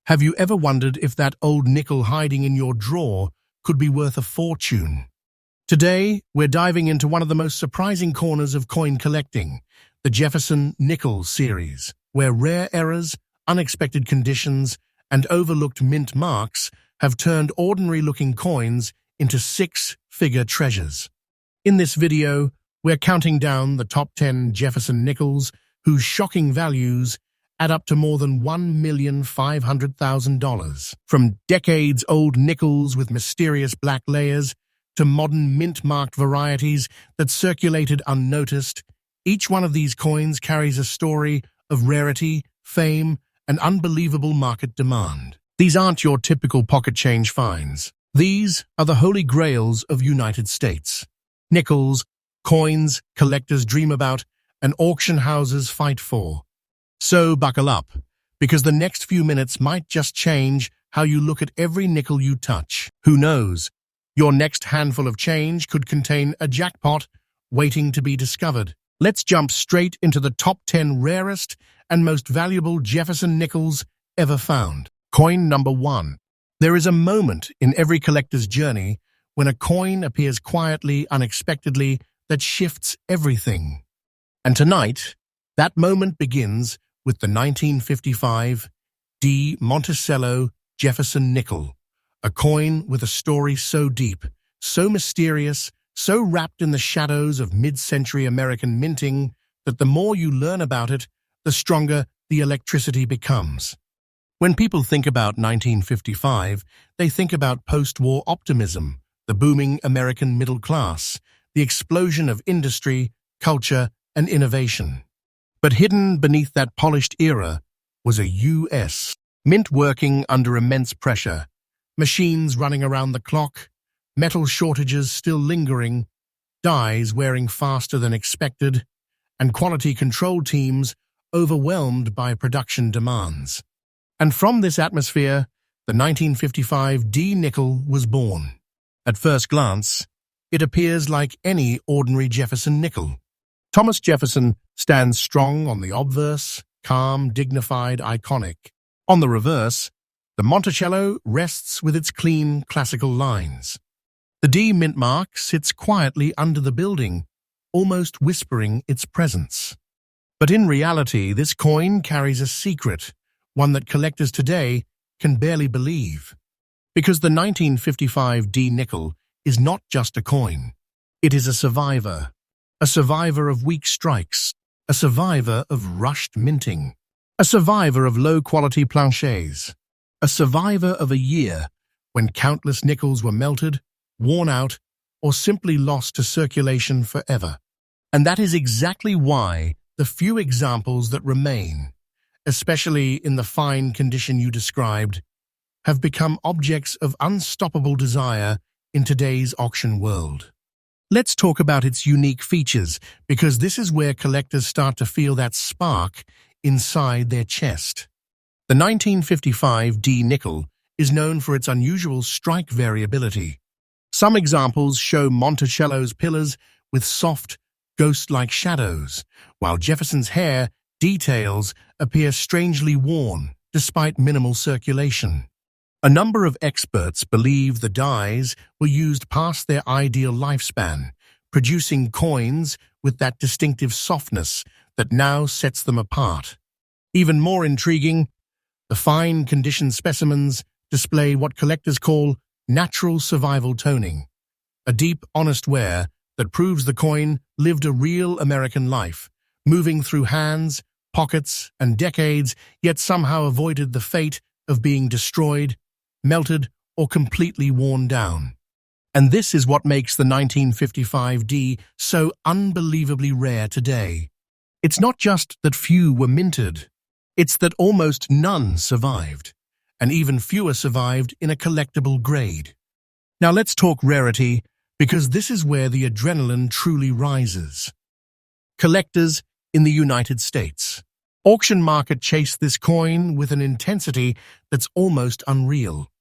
Have you ever wondered if that old nickel hiding in your drawer could be worth a fortune? Today, we're diving into one of the most surprising corners of coin collecting, the Jefferson Nickels series, where rare errors, unexpected conditions, and overlooked mint marks have turned ordinary-looking coins into six-figure treasures. In this video, we're counting down the top 10 Jefferson Nickels whose shocking values add up to more than $1,500,000. From decades-old nickels with mysterious black layers to modern mint-marked varieties that circulated unnoticed, each one of these coins carries a story of rarity, fame, and unbelievable market demand. These aren't your typical pocket change finds. These are the holy grails of United States. Nickels, coins collectors dream about, and auction houses fight for. So buckle up, because the next few minutes might just change how you look at every nickel you touch. Who knows? Your next handful of change could contain a jackpot waiting to be discovered. Let's jump straight into the top 10 rarest and most valuable Jefferson Nickels ever found. Coin number 1. There is a moment in every collector's journey when a coin appears quietly, unexpectedly, that shifts everything. And tonight, that moment begins with the 1955 D. Monticello Jefferson Nickel, a coin with a story so deep, so mysterious, so wrapped in the shadows of mid-century American minting that the more you learn about it, the stronger the electricity becomes. When people think about 1955, they think about post-war optimism, the booming American middle class, the explosion of industry, culture, and innovation. But hidden beneath that polished era was a U.S. mint working under immense pressure, machines running around the clock, metal shortages still lingering, dies wearing faster than expected, and quality control teams overwhelmed by production demands. And from this atmosphere, the 1955 D nickel was born. At first glance, it appears like any ordinary Jefferson nickel. Thomas Jefferson stands strong on the obverse, calm, dignified, iconic. On the reverse, the Monticello rests with its clean, classical lines. The D mint mark sits quietly under the building, almost whispering its presence. But in reality, this coin carries a secret, one that collectors today can barely believe. Because the 1955 D nickel is not just a coin. It is a survivor of weak strikes, a survivor of rushed minting, a survivor of low-quality planchets, a survivor of a year when countless nickels were melted, worn out, or simply lost to circulation forever. And that is exactly why the few examples that remain, especially in the fine condition you described, have become objects of unstoppable desire in today's auction world. Let's talk about its unique features, because this is where collectors start to feel that spark inside their chest. The 1955 D nickel is known for its unusual strike variability. Some examples show Monticello's pillars with soft, ghost-like shadows, while Jefferson's hair details appear strangely worn despite minimal circulation. A number of experts believe the dies were used past their ideal lifespan, producing coins with that distinctive softness that now sets them apart. Even more intriguing, the fine condition specimens display what collectors call natural survival toning, a deep, honest wear that proves the coin lived a real American life, moving through hands, pockets, and decades, yet somehow avoided the fate of being destroyed, melted, or completely worn down. And this is what makes the 1955 D so unbelievably rare today. It's not just that few were minted, it's that almost none survived, and even fewer survived in a collectible grade. Now let's talk rarity, because this is where the adrenaline truly rises. Collectors in the United States. Auction market chase this coin with an intensity that's almost unreal.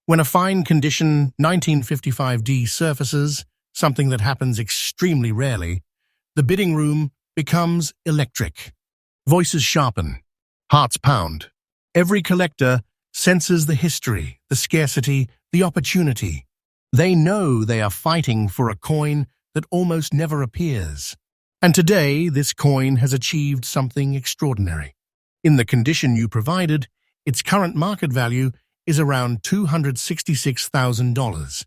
When a fine condition 1955 D surfaces, something that happens extremely rarely, the bidding room becomes electric. Voices sharpen, hearts pound. Every collector senses the history, the scarcity, the opportunity. They know they are fighting for a coin that almost never appears. And today, this coin has achieved something extraordinary. In the condition you provided, its current market value is around $266,000,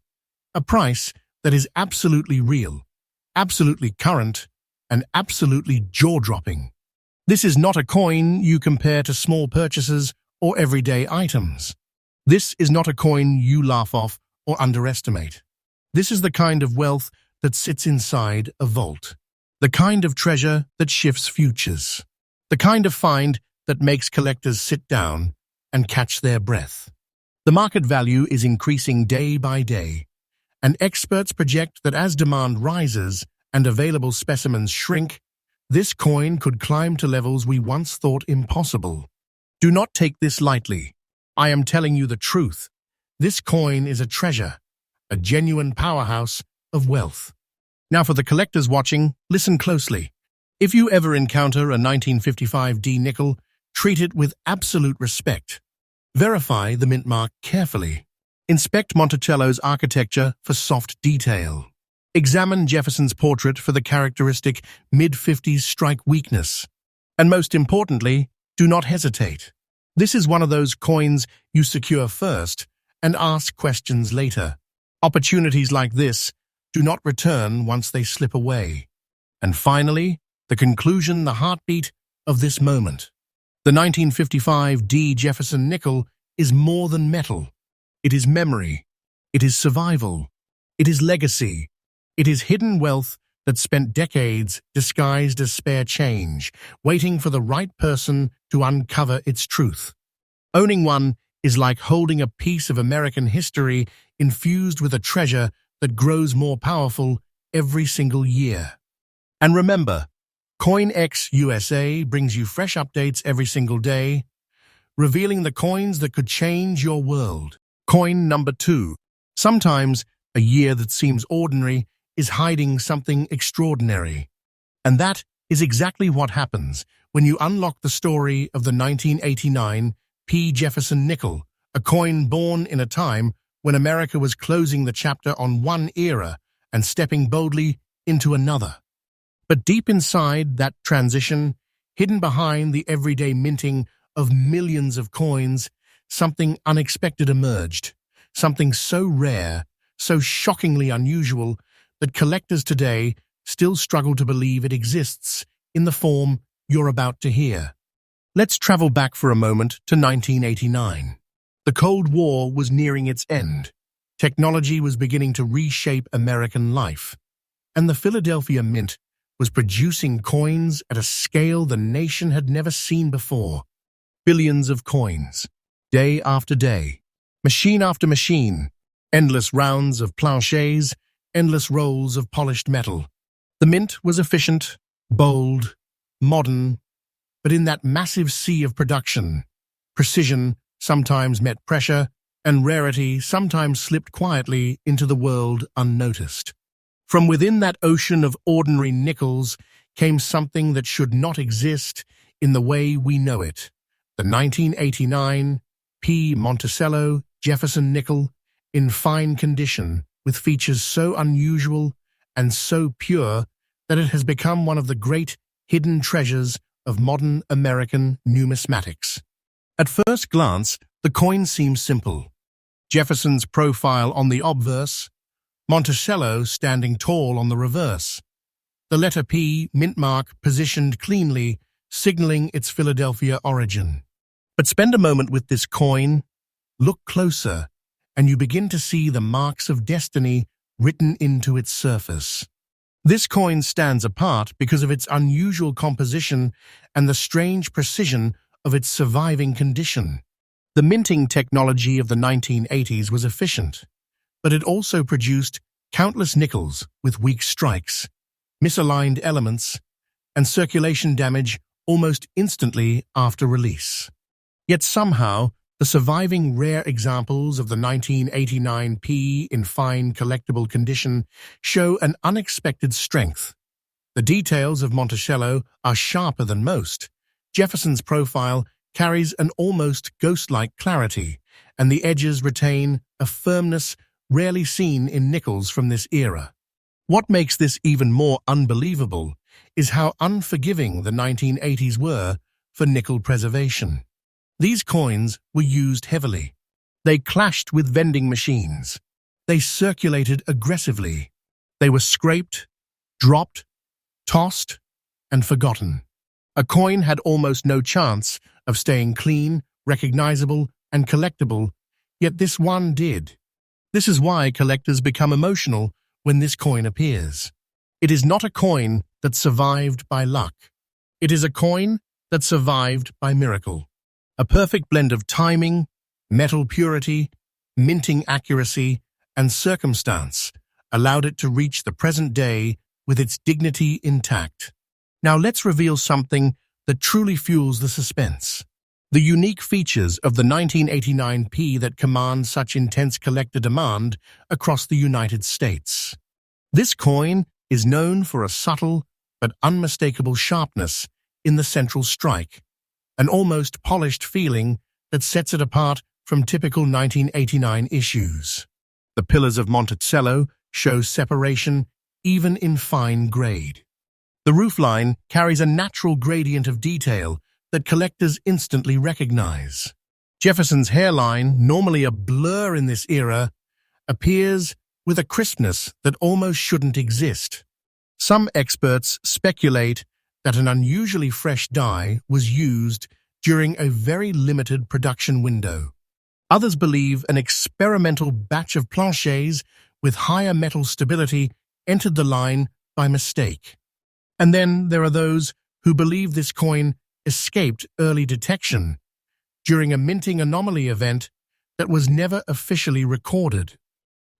a price that is absolutely real, absolutely current, and absolutely jaw-dropping. This is not a coin you compare to small purchases or everyday items. This is not a coin you laugh off or underestimate. This is the kind of wealth that sits inside a vault, the kind of treasure that shifts futures, the kind of find that makes collectors sit down and catch their breath. The market value is increasing day by day, and experts project that as demand rises and available specimens shrink, this coin could climb to levels we once thought impossible. Do not take this lightly. I am telling you the truth. This coin is a treasure, a genuine powerhouse of wealth. Now for the collectors watching, listen closely. If you ever encounter a 1955 D nickel, treat it with absolute respect. Verify the mint mark carefully. Inspect Monticello's architecture for soft detail. Examine Jefferson's portrait for the characteristic mid-50s strike weakness. And most importantly, do not hesitate. This is one of those coins you secure first and ask questions later. Opportunities like this do not return once they slip away. And finally, the conclusion, the heartbeat of this moment. The 1955 D Jefferson nickel is more than metal. It is memory. It is survival. It is legacy. It is hidden wealth that spent decades disguised as spare change, waiting for the right person to uncover its truth. Owning one is like holding a piece of American history infused with a treasure that grows more powerful every single year. And remember, CoinX USA brings you fresh updates every single day, revealing the coins that could change your world. Coin number 2. Sometimes a year that seems ordinary is hiding something extraordinary. And that is exactly what happens when you unlock the story of the 1989 P. Jefferson nickel, a coin born in a time when America was closing the chapter on one era and stepping boldly into another. But deep inside that transition, hidden behind the everyday minting of millions of coins, something unexpected emerged, something so rare, so shockingly unusual, that collectors today still struggle to believe it exists in the form you're about to hear. Let's travel back for a moment to 1989. The Cold War was nearing its end. Technology was beginning to reshape American life, and the Philadelphia Mint was producing coins at a scale the nation had never seen before. Billions of coins, day after day, machine after machine, endless rounds of planchets, endless rolls of polished metal. The mint was efficient, bold, modern, but in that massive sea of production, precision sometimes met pressure, and rarity sometimes slipped quietly into the world unnoticed. From within that ocean of ordinary nickels came something that should not exist in the way we know it. The 1989 P. Monticello Jefferson nickel, in fine condition, with features so unusual and so pure that it has become one of the great hidden treasures of modern American numismatics. At first glance, the coin seems simple. Jefferson's profile on the obverse, Monticello standing tall on the reverse. The letter P, mint mark, positioned cleanly, signaling its Philadelphia origin. But spend a moment with this coin, look closer, and you begin to see the marks of destiny written into its surface. This coin stands apart because of its unusual composition and the strange precision of its surviving condition. The minting technology of the 1980s was efficient, but it also produced countless nickels with weak strikes, misaligned elements, and circulation damage almost instantly after release. Yet somehow, the surviving rare examples of the 1989 P in fine collectible condition show an unexpected strength. The details of Monticello are sharper than most. Jefferson's profile carries an almost ghost-like clarity, and the edges retain a firmness rarely seen in nickels from this era. What makes this even more unbelievable is how unforgiving the 1980s were for nickel preservation. These coins were used heavily. They clashed with vending machines. They circulated aggressively. They were scraped, dropped, tossed, and forgotten. A coin had almost no chance of staying clean, recognizable, and collectible, yet this one did. This is why collectors become emotional when this coin appears. It is not a coin that survived by luck. It is a coin that survived by miracle. A perfect blend of timing, metal purity, minting accuracy, and circumstance allowed it to reach the present day with its dignity intact. Now let's reveal something that truly fuels the suspense. The unique features of the 1989p that command such intense collector demand across the United States. This coin is known for a subtle but unmistakable sharpness in the central strike, an almost polished feeling that sets it apart from typical 1989 issues. The pillars of Monticello show separation even in fine grade. The roofline carries a natural gradient of detail that collectors instantly recognize. Jefferson's hairline, normally a blur in this era, appears with a crispness that almost shouldn't exist. Some experts speculate that an unusually fresh dye was used during a very limited production window. Others believe an experimental batch of planchets with higher metal stability entered the line by mistake. And then there are those who believe this coin escaped early detection during a minting anomaly event that was never officially recorded.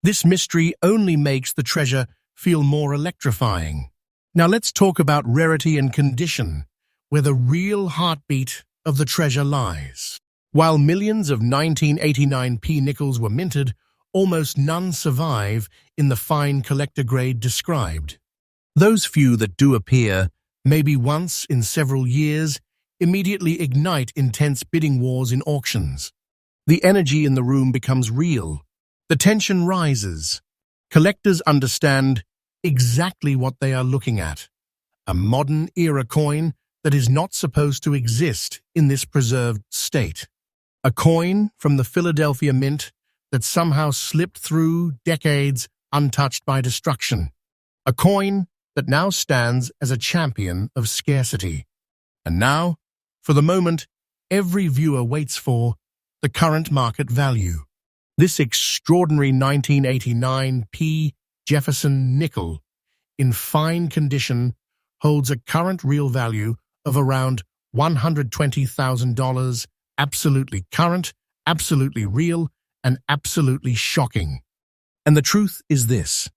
This mystery only makes the treasure feel more electrifying. Now let's talk about rarity and condition, where the real heartbeat of the treasure lies. While millions of 1989p nickels were minted, almost none survive in the fine collector grade described. Those few that do appear, maybe once in several years, immediately ignite intense bidding wars in auctions. The energy in the room becomes real. The tension rises. Collectors understand exactly what they are looking at. A modern-era coin that is not supposed to exist in this preserved state. A coin from the Philadelphia Mint that somehow slipped through decades untouched by destruction. A coin that now stands as a champion of scarcity. And now, for the moment every viewer waits for, the current market value. This extraordinary 1989p Jefferson nickel, in fine condition, holds a current real value of around $120,000, absolutely current, absolutely real, and absolutely shocking. And the truth is this.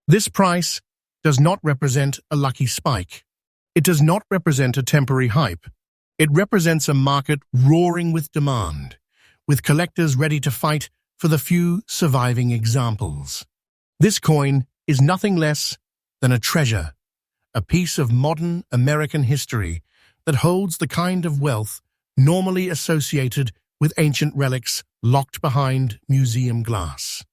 This price does not represent a lucky spike. It does not represent a temporary hype. It represents a market roaring with demand, with collectors ready to fight for the few surviving examples. This coin is nothing less than a treasure, a piece of modern American history that holds the kind of wealth normally associated with ancient relics locked behind museum glass.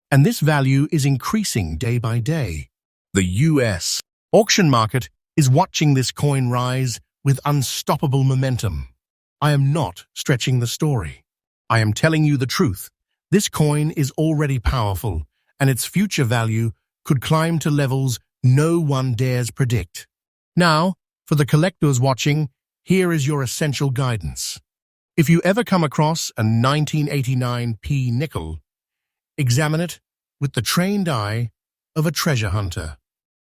And this value is increasing day by day. The U.S. auction market is watching this coin rise with unstoppable momentum. I am not stretching the story. I am telling you the truth. This coin is already powerful, and its future value could climb to levels no one dares predict. Now, for the collectors watching, here is your essential guidance. If you ever come across a 1989p nickel, examine it with the trained eye of a treasure hunter.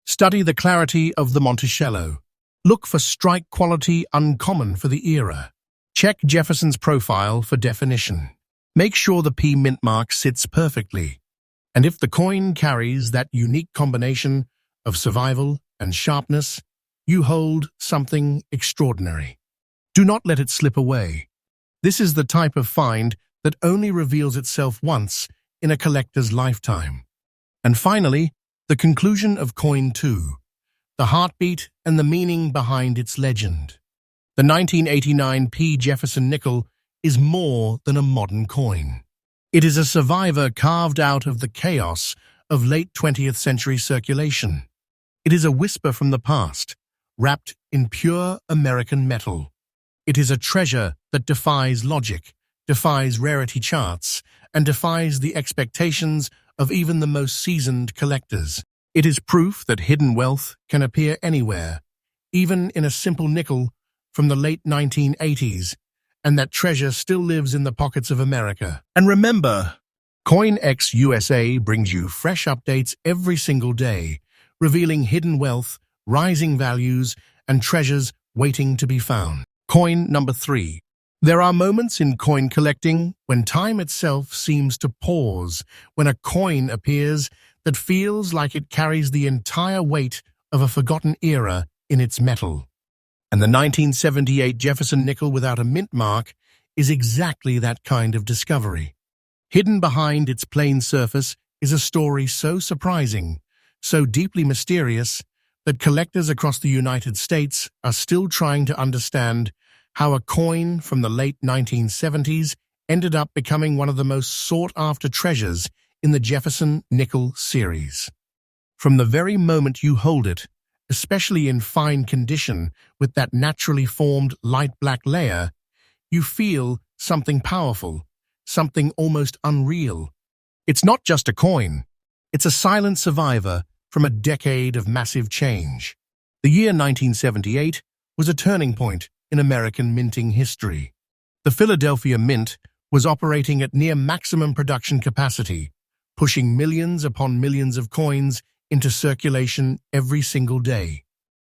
Study the clarity of the Monticello. Look for strike quality uncommon for the era. Check Jefferson's profile for definition. Make sure the P mint mark sits perfectly. And if the coin carries that unique combination of survival and sharpness, you hold something extraordinary. Do not let it slip away. This is the type of find that only reveals itself once in a collector's lifetime. And finally, the conclusion of Coin 2, the heartbeat and the meaning behind its legend. The 1989 Jefferson nickel is more than a modern coin. It is a survivor carved out of the chaos of late 20th century circulation. It is a whisper from the past, wrapped in pure American metal. It is a treasure that defies logic, defies rarity charts, and defies the expectations of even the most seasoned collectors. It is proof that hidden wealth can appear anywhere, even in a simple nickel from the late 1980s, and that treasure still lives in the pockets of America. And remember, CoinX USA brings you fresh updates every single day, revealing hidden wealth, rising values, and treasures waiting to be found. Coin number 3. There are moments in coin collecting when time itself seems to pause, when a coin appears that feels like it carries the entire weight of a forgotten era in its metal. And the 1978 Jefferson nickel without a mint mark is exactly that kind of discovery. Hidden behind its plain surface is a story so surprising, so deeply mysterious, that collectors across the United States are still trying to understand how a coin from the late 1970s ended up becoming one of the most sought-after treasures in the Jefferson nickel series. From the very moment you hold it, especially in fine condition with that naturally formed light black layer, you feel something powerful, something almost unreal. It's not just a coin. It's a silent survivor from a decade of massive change. The year 1978 was a turning point in American minting history. The Philadelphia Mint was operating at near maximum production capacity, pushing millions upon millions of coins into circulation every single day.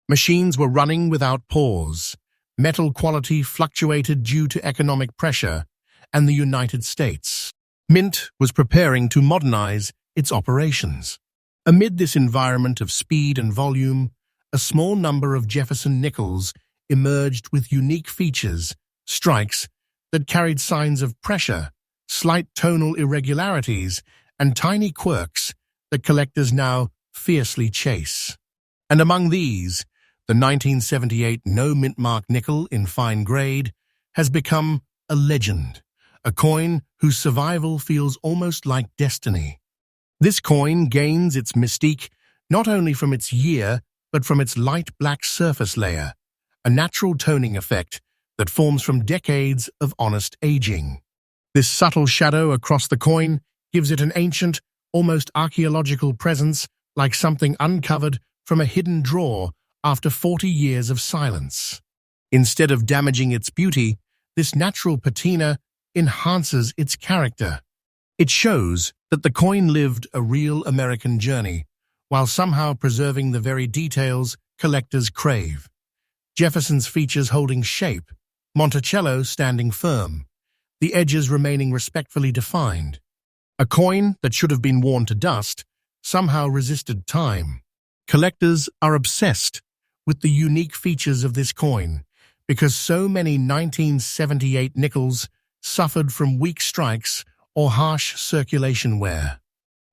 Machines were running without pause. Metal quality fluctuated due to economic pressure, and the United States Mint was preparing to modernize its operations. Amid this environment of speed and volume, a small number of Jefferson nickels emerged with unique features, strikes that carried signs of pressure, slight tonal irregularities, and tiny quirks that collectors now fiercely chase. And among these, the 1978 no-mint mark nickel in fine grade has become a legend, a coin whose survival feels almost like destiny. This coin gains its mystique not only from its year, but from its light black surface layer, a natural toning effect that forms from decades of honest aging. This subtle shadow across the coin gives it an ancient, almost archaeological presence, like something uncovered from a hidden drawer after 40 years of silence. Instead of damaging its beauty, this natural patina enhances its character. It shows that the coin lived a real American journey, while somehow preserving the very details collectors crave. Jefferson's features holding shape, Monticello standing firm, the edges remaining respectfully defined. A coin that should have been worn to dust somehow resisted time. Collectors are obsessed with the unique features of this coin because so many 1978 nickels suffered from weak strikes or harsh circulation wear.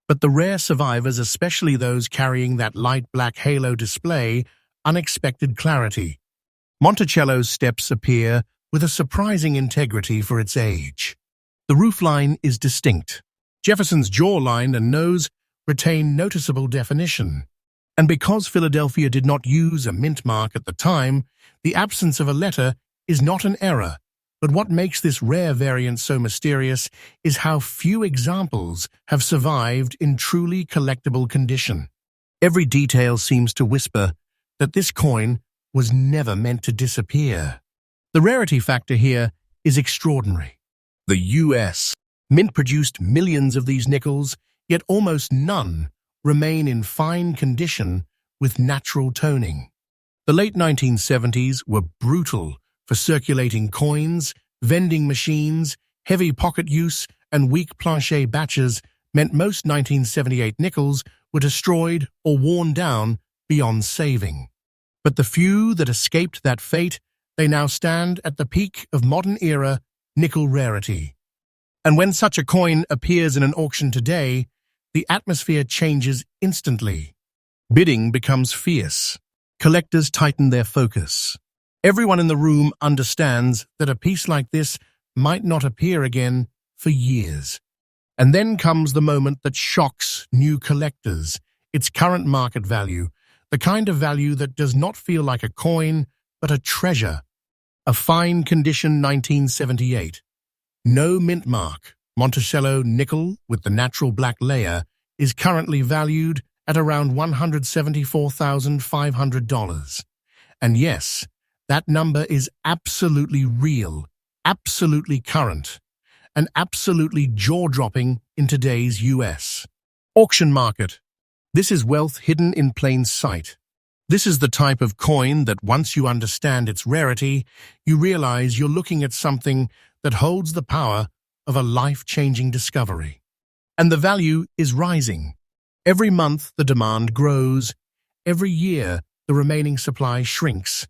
But the rare survivors, especially those carrying that light black halo display, unexpected clarity. Monticello's steps appear with a surprising integrity for its age. The roofline is distinct. Jefferson's jawline and nose retain noticeable definition. And because Philadelphia did not use a mint mark at the time, the absence of a letter is not an error. But what makes this rare variant so mysterious is how few examples have survived in truly collectible condition. Every detail seems to whisper that this coin was never meant to disappear. The rarity factor here is extraordinary. The U.S. Mint produced millions of these nickels, yet almost none remain in fine condition with natural toning. The late 1970s were brutal for circulating coins, vending machines, heavy pocket use, and weak plancher batches meant most 1978 nickels were destroyed or worn down beyond saving. But the few that escaped that fate, they now stand at the peak of modern-era nickel rarity. And when such a coin appears in an auction today, the atmosphere changes instantly. Bidding becomes fierce. Collectors tighten their focus. Everyone in the room understands that a piece like this might not appear again for years. And then comes the moment that shocks new collectors, its current market value, the kind of value that does not feel like a coin, but a treasure. A fine condition 1978. No mint mark, Monticello nickel with the natural black layer is currently valued at around $174,500. And yes, that number is absolutely real, absolutely current, and absolutely jaw-dropping in today's US. Auction market. This is wealth hidden in plain sight. This is the type of coin that once you understand its rarity, you realize you're looking at something that holds the power of a life-changing discovery. And the value is rising. Every month the demand grows. Every year the remaining supply shrinks.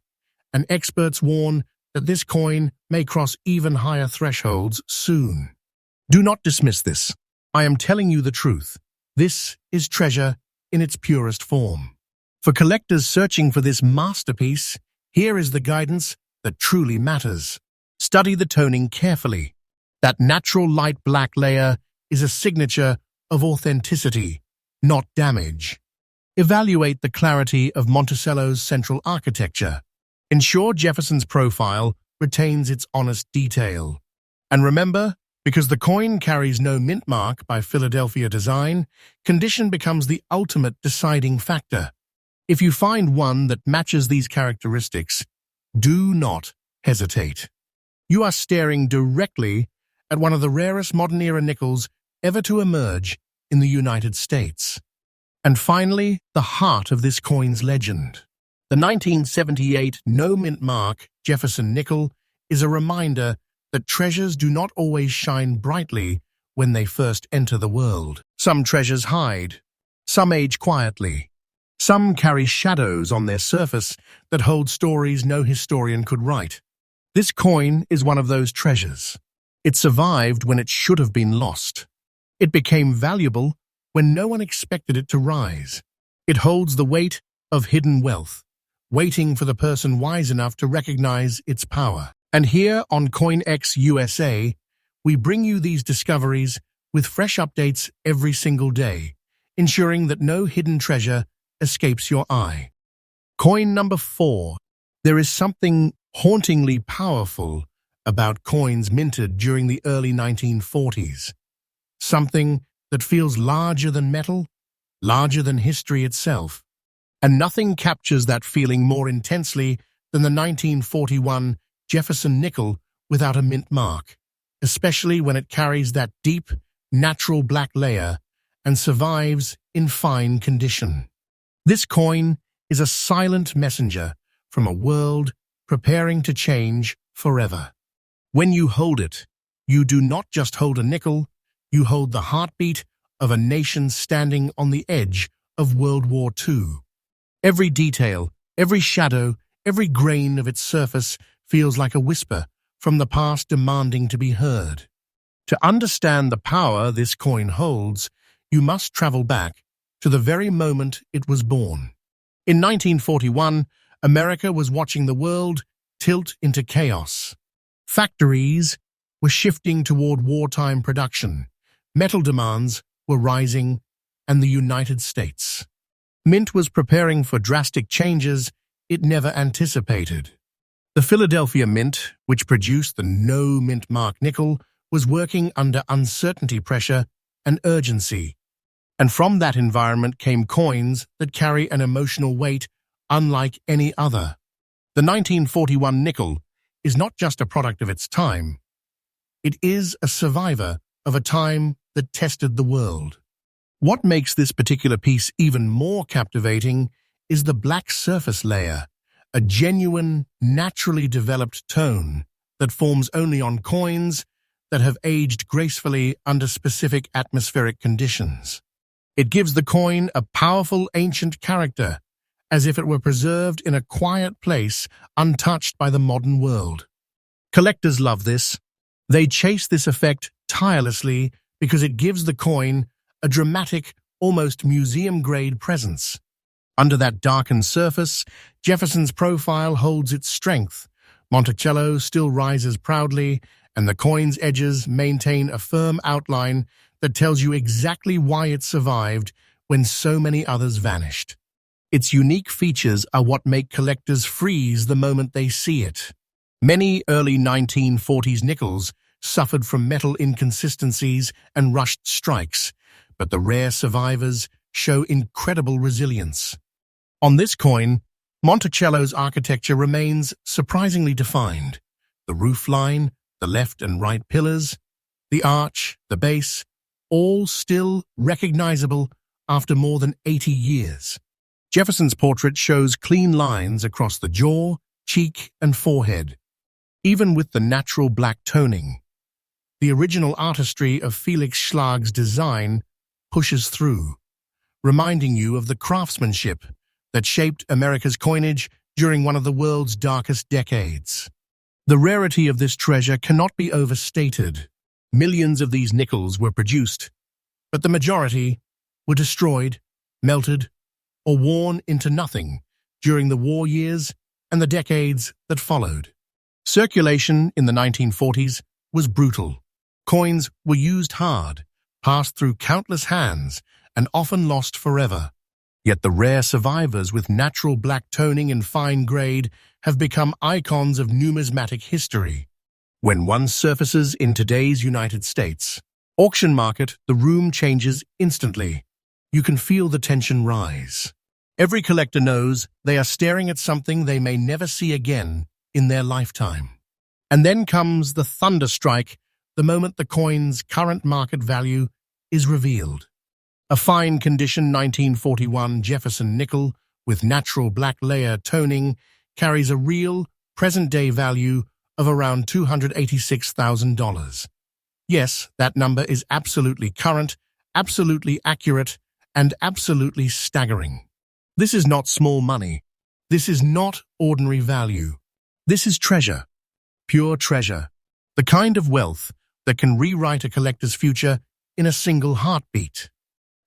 And experts warn that this coin may cross even higher thresholds soon. Do not dismiss this. I am telling you the truth. This is treasure in its purest form. For collectors searching for this masterpiece, here is the guidance that truly matters. Study the toning carefully. That natural light black layer is a signature of authenticity, not damage. Evaluate the clarity of Monticello's central architecture. Ensure Jefferson's profile retains its honest detail. And remember, because the coin carries no mint mark by Philadelphia design, condition becomes the ultimate deciding factor. If you find one that matches these characteristics, do not hesitate. You are staring directly at one of the rarest modern-era nickels ever to emerge in the United States. And finally, the heart of this coin's legend. The 1978 no mint mark Jefferson nickel is a reminder that treasures do not always shine brightly when they first enter the world. Some treasures hide. Some age quietly. Some carry shadows on their surface that hold stories no historian could write. This coin is one of those treasures. It survived when it should have been lost. It became valuable when no one expected it to rise. It holds the weight of hidden wealth, waiting for the person wise enough to recognize its power. And here on CoinX USA, we bring you these discoveries with fresh updates every single day, ensuring that no hidden treasure escapes your eye. Coin number 4. There is something hauntingly powerful about coins minted during the early 1940s. Something that feels larger than metal, larger than history itself. And nothing captures that feeling more intensely than the 1941 Jefferson nickel without a mint mark, especially when it carries that deep, natural black layer and survives in fine condition. This coin is a silent messenger from a world preparing to change forever. When you hold it, you do not just hold a nickel, you hold the heartbeat of a nation standing on the edge of World War II. Every detail, every shadow, every grain of its surface feels like a whisper from the past demanding to be heard. To understand the power this coin holds, you must travel back to the very moment it was born. In 1941, America was watching the world tilt into chaos. Factories were shifting toward wartime production. Metal demands were rising, and the United States Mint was preparing for drastic changes it never anticipated. The Philadelphia Mint, which produced the no mint mark nickel, was working under uncertainty pressure and urgency. And from that environment came coins that carry an emotional weight unlike any other. The 1941 nickel is not just a product of its time. It is a survivor of a time that tested the world. What makes this particular piece even more captivating is the black surface layer, a genuine, naturally developed tone that forms only on coins that have aged gracefully under specific atmospheric conditions. It gives the coin a powerful ancient character, as if it were preserved in a quiet place untouched by the modern world. Collectors love this. They chase this effect tirelessly because it gives the coin a dramatic, almost museum-grade presence. Under that darkened surface, Jefferson's profile holds its strength. Monticello still rises proudly, and the coin's edges maintain a firm outline that tells you exactly why it survived when so many others vanished. Its unique features are what make collectors freeze the moment they see it. Many early 1940s nickels suffered from metal inconsistencies and rushed strikes, but the rare survivors show incredible resilience. On this coin, Monticello's architecture remains surprisingly defined. The roofline, the left and right pillars, the arch, the base, all still recognizable after more than 80 years. Jefferson's portrait shows clean lines across the jaw, cheek, and forehead. Even with the natural black toning, the original artistry of Felix Schlag's design pushes through, reminding you of the craftsmanship that shaped America's coinage during one of the world's darkest decades. The rarity of this treasure cannot be overstated. Millions of these nickels were produced, but the majority were destroyed, melted, or worn into nothing during the war years and the decades that followed. Circulation in the 1940s was brutal. Coins were used hard, passed through countless hands, and often lost forever. Yet the rare survivors with natural black toning and fine grade have become icons of numismatic history. When one surfaces in today's United States auction market, the room changes instantly. You can feel the tension rise. Every collector knows they are staring at something they may never see again in their lifetime. And then comes the thunderstrike, the moment the coin's current market value is revealed. A fine condition 1941 Jefferson nickel with natural black layer toning carries a real, present-day value of around $286,000. Yes, that number is absolutely current, absolutely accurate, and absolutely staggering. This is not small money. This is not ordinary value. This is treasure, pure treasure, the kind of wealth that can rewrite a collector's future in a single heartbeat.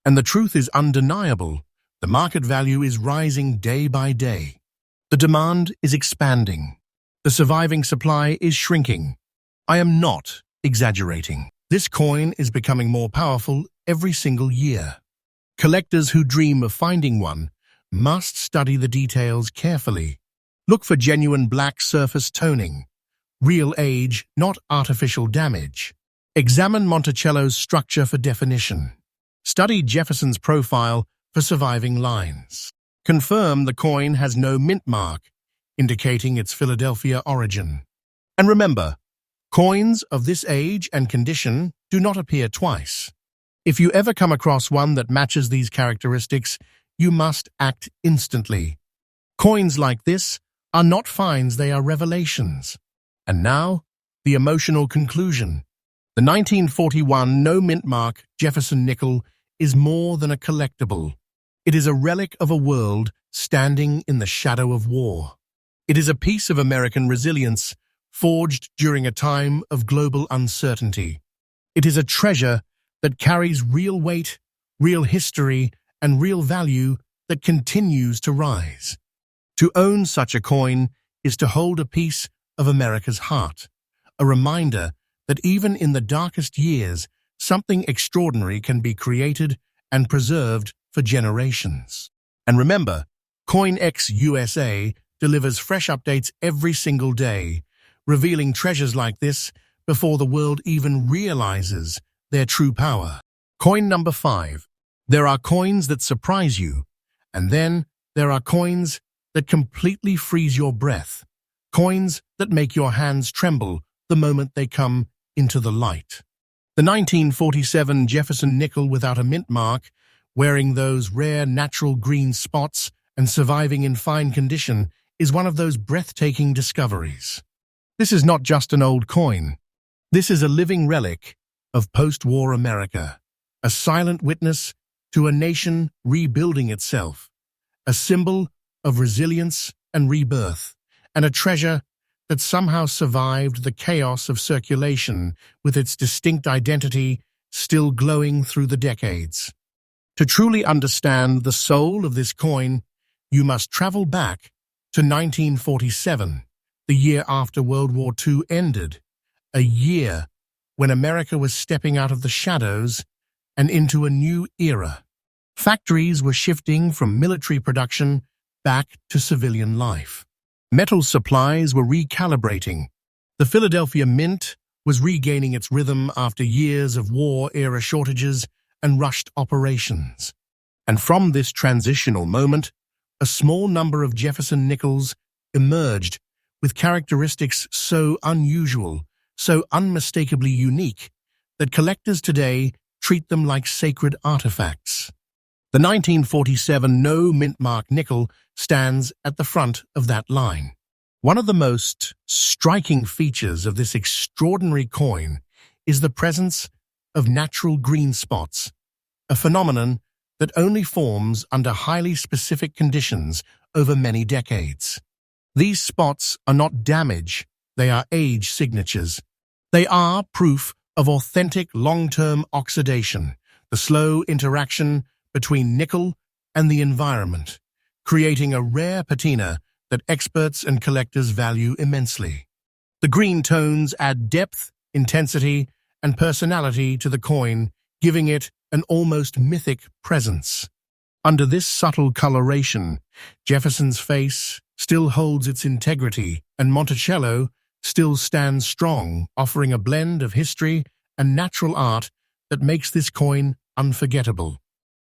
And the truth is undeniable. The market value is rising day by day. The demand is expanding. The surviving supply is shrinking. I am not exaggerating. This coin is becoming more powerful every single year. Collectors who dream of finding one must study the details carefully. Look for genuine black surface toning, real age, not artificial damage. Examine Monticello's structure for definition. Study Jefferson's profile for surviving lines. Confirm the coin has no mint mark, indicating its Philadelphia origin. And remember, coins of this age and condition do not appear twice. If you ever come across one that matches these characteristics, you must act instantly. Coins like this are not finds, they are revelations. And now, the emotional conclusion. The 1941 no mint mark Jefferson nickel is more than a collectible. It is a relic of a world standing in the shadow of war. It is a piece of American resilience forged during a time of global uncertainty. It is a treasure that carries real weight, real history, and real value that continues to rise. To own such a coin is to hold a piece of America's heart, a reminder that even in the darkest years, something extraordinary can be created and preserved for generations. And remember, CoinX USA delivers fresh updates every single day, revealing treasures like this before the world even realizes their true power. Coin number 5. There are coins that surprise you, and then there are coins that completely freeze your breath. Coins that make your hands tremble the moment they come into the light. The 1947 Jefferson nickel without a mint mark, wearing those rare natural green spots and surviving in fine condition, is one of those breathtaking discoveries. This is not just an old coin. This is a living relic of post-war America, a silent witness to a nation rebuilding itself, a symbol of resilience and rebirth, and a treasure that somehow survived the chaos of circulation with its distinct identity still glowing through the decades. To truly understand the soul of this coin, you must travel back to 1947, the year after World War II ended, a year when America was stepping out of the shadows and into a new era. Factories were shifting from military production back to civilian life. Metal supplies were recalibrating. The Philadelphia Mint was regaining its rhythm after years of war-era shortages and rushed operations. And from this transitional moment, a small number of Jefferson Nickels emerged with characteristics so unusual, so unmistakably unique, that collectors today treat them like sacred artifacts. The 1947 no mint mark nickel stands at the front of that line. One of the most striking features of this extraordinary coin is the presence of natural green spots, a phenomenon that only forms under highly specific conditions over many decades. These spots are not damage, they are age signatures. They are proof of authentic long-term oxidation, the slow interaction between nickel and the environment, creating a rare patina that experts and collectors value immensely. The green tones add depth, intensity, and personality to the coin, giving it an almost mythic presence. Under this subtle coloration, Jefferson's face still holds its integrity, and Monticello still stands strong, offering a blend of history and natural art that makes this coin unforgettable.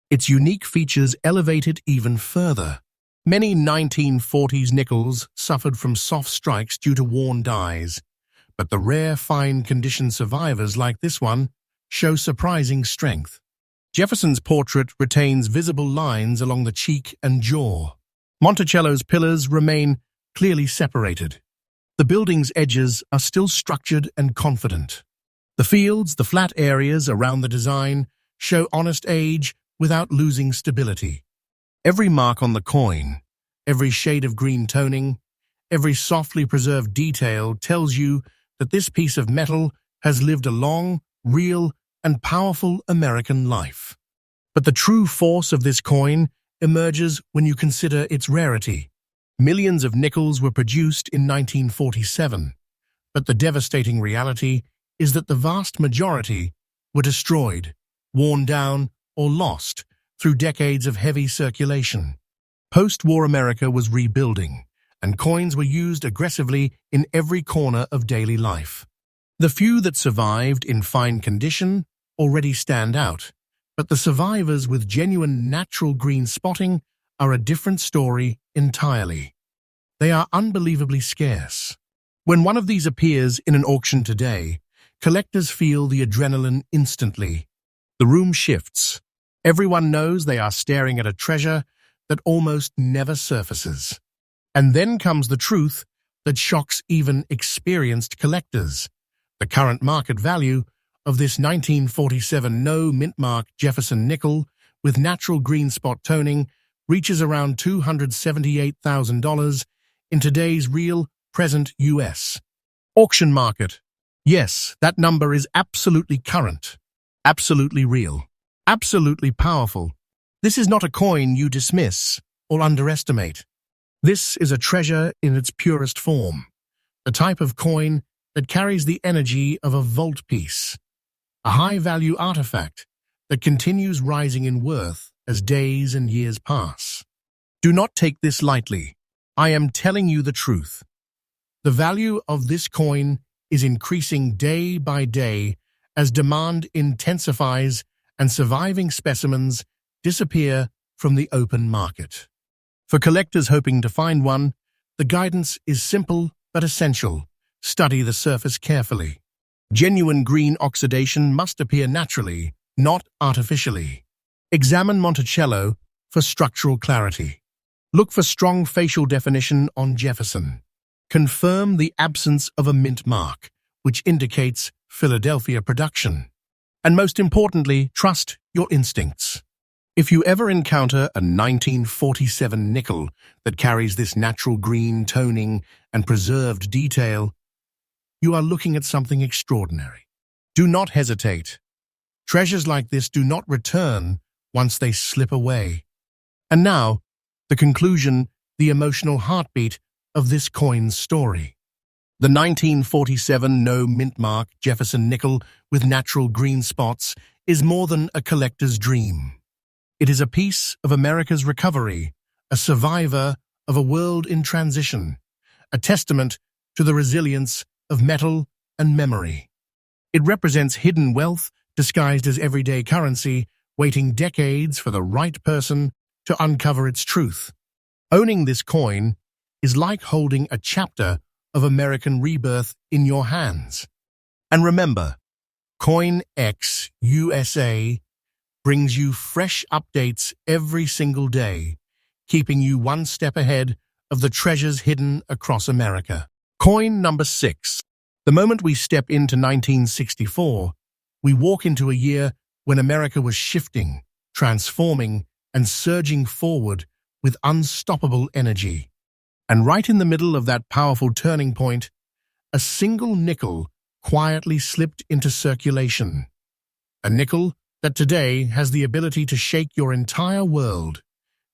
Its unique features elevate it even further. Many 1940s nickels suffered from soft strikes due to worn dies, but the rare fine-condition survivors like this one show surprising strength. Jefferson's portrait retains visible lines along the cheek and jaw. Monticello's pillars remain clearly separated. The building's edges are still structured and confident. The fields, the flat areas around the design, show honest age without losing stability. Every mark on the coin, every shade of green toning, every softly preserved detail tells you that this piece of metal has lived a long, real, and powerful American life. But the true force of this coin emerges when you consider its rarity. Millions of nickels were produced in 1947, but the devastating reality is that the vast majority were destroyed, worn down, or lost through decades of heavy circulation. Post-war America was rebuilding, and coins were used aggressively in every corner of daily life. The few that survived in fine condition already stand out, but the survivors with genuine natural green spotting are a different story entirely. They are unbelievably scarce. When one of these appears in an auction today, collectors feel the adrenaline instantly. The room shifts. Everyone knows they are staring at a treasure that almost never surfaces. And then comes the truth that shocks even experienced collectors. The current market value of this 1947 no mint mark Jefferson nickel with natural green spot toning reaches around $278,000 in today's real, present US auction market. Yes, that number is absolutely current, absolutely real, absolutely powerful. This is not a coin you dismiss or underestimate. This is a treasure in its purest form, the type of coin that carries the energy of a vault piece, a high-value artifact that continues rising in worth as days and years pass. Do not take this lightly. I am telling you the truth. The value of this coin is increasing day by day as demand intensifies and surviving specimens disappear from the open market. For collectors hoping to find one, the guidance is simple but essential. Study the surface carefully. Genuine green oxidation must appear naturally, not artificially. Examine Monticello for structural clarity. Look for strong facial definition on Jefferson. Confirm the absence of a mint mark, which indicates Philadelphia production. And most importantly, trust your instincts. If you ever encounter a 1947 nickel that carries this natural green toning and preserved detail, you are looking at something extraordinary. Do not hesitate. Treasures like this do not return once they slip away. And now, The conclusion, the emotional heartbeat of this coin's story. The 1947 no-mint mark Jefferson nickel with natural green spots is more than a collector's dream. It is a piece of America's recovery, a survivor of a world in transition, a testament to the resilience of metal and memory. It represents hidden wealth disguised as everyday currency, waiting decades for the right person to uncover its truth. Owning this coin is like holding a chapter of American rebirth in your hands. And remember, CoinX USA brings you fresh updates every single day, keeping you one step ahead of the treasures hidden across America. Coin number 6. The moment we step into 1964, we walk into a year when America was shifting, transforming, and surging forward with unstoppable energy. And right in the middle of that powerful turning point, a single nickel quietly slipped into circulation. A nickel that today has the ability to shake your entire world,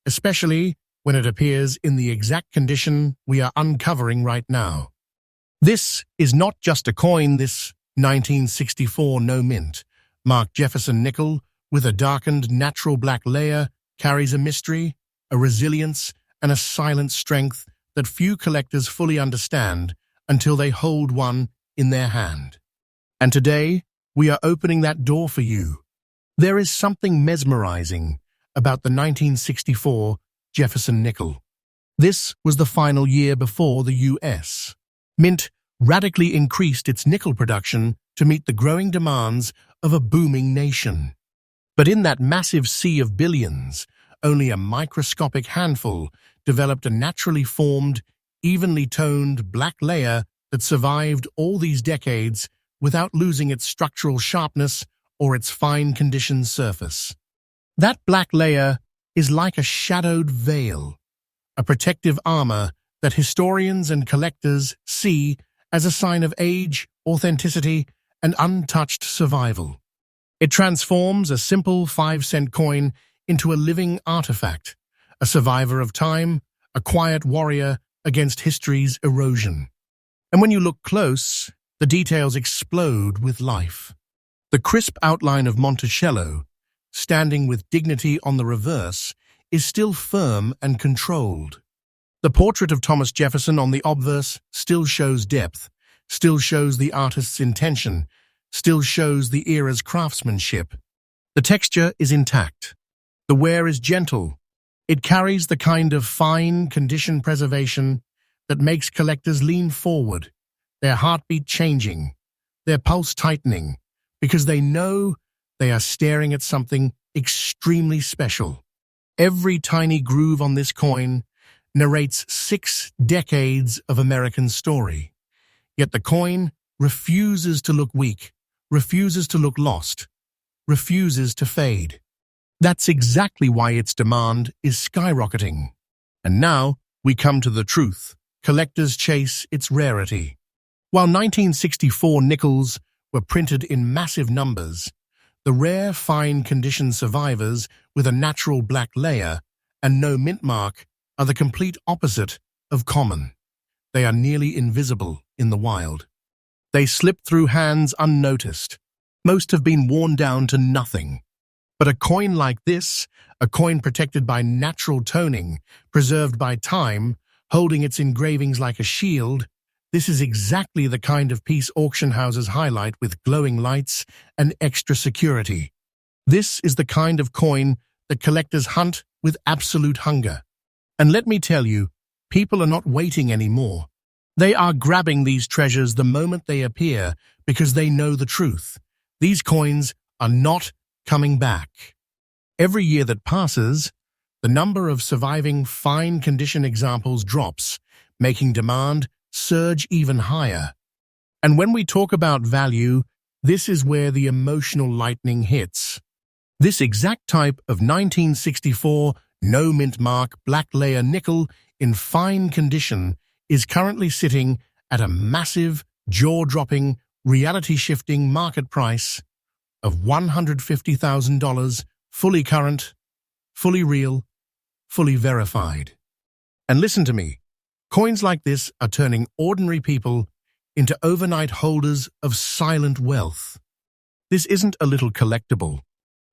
especially when it appears in the exact condition we are uncovering right now. This is not just a coin. This 1964 no-mint mark Jefferson nickel with a darkened natural black layer carries a mystery, a resilience, and a silent strength that few collectors fully understand until they hold one in their hand. And today, we are opening that door for you. There is something mesmerizing about the 1964 Jefferson nickel. This was the final year before the U.S. Mint radically increased its nickel production to meet the growing demands of a booming nation. But in that massive sea of billions, only a microscopic handful developed a naturally formed, evenly toned black layer that survived all these decades without losing its structural sharpness or its fine-conditioned surface. That black layer is like a shadowed veil, a protective armor that historians and collectors see as a sign of age, authenticity, and untouched survival. It transforms a simple 5-cent coin into a living artifact, a survivor of time, a quiet warrior against history's erosion. And when you look close, the details explode with life. The crisp outline of Monticello, standing with dignity on the reverse, is still firm and controlled. The portrait of Thomas Jefferson on the obverse still shows depth, still shows the artist's intention, still shows the era's craftsmanship. The texture is intact. The wear is gentle. It carries the kind of fine condition preservation that makes collectors lean forward, their heartbeat changing, their pulse tightening, because they know they are staring at something extremely special. Every tiny groove on this coin narrates 6 decades of American story. Yet the coin refuses to look weak, refuses to look lost, refuses to fade. That's exactly why its demand is skyrocketing. And now we come to the truth. Collectors chase its rarity. While 1964 nickels were printed in massive numbers, the rare fine-condition survivors with a natural black layer and no mint mark are the complete opposite of common. They are nearly invisible in the wild. They slip through hands unnoticed. Most have been worn down to nothing. But a coin like this, a coin protected by natural toning, preserved by time, holding its engravings like a shield, this is exactly the kind of piece auction houses highlight with glowing lights and extra security. This is the kind of coin that collectors hunt with absolute hunger. And let me tell you, people are not waiting anymore. They are grabbing these treasures the moment they appear because they know the truth. These coins are not coming back. Every year that passes, the number of surviving fine-condition examples drops, making demand surge even higher. And when we talk about value, this is where the emotional lightning hits. This exact type of 1964 no-mint mark black layer nickel in fine condition is currently sitting at a massive, jaw-dropping, reality-shifting market price of $150,000, fully current, fully real, fully verified. And listen to me, coins like this are turning ordinary people into overnight holders of silent wealth. This isn't a little collectible.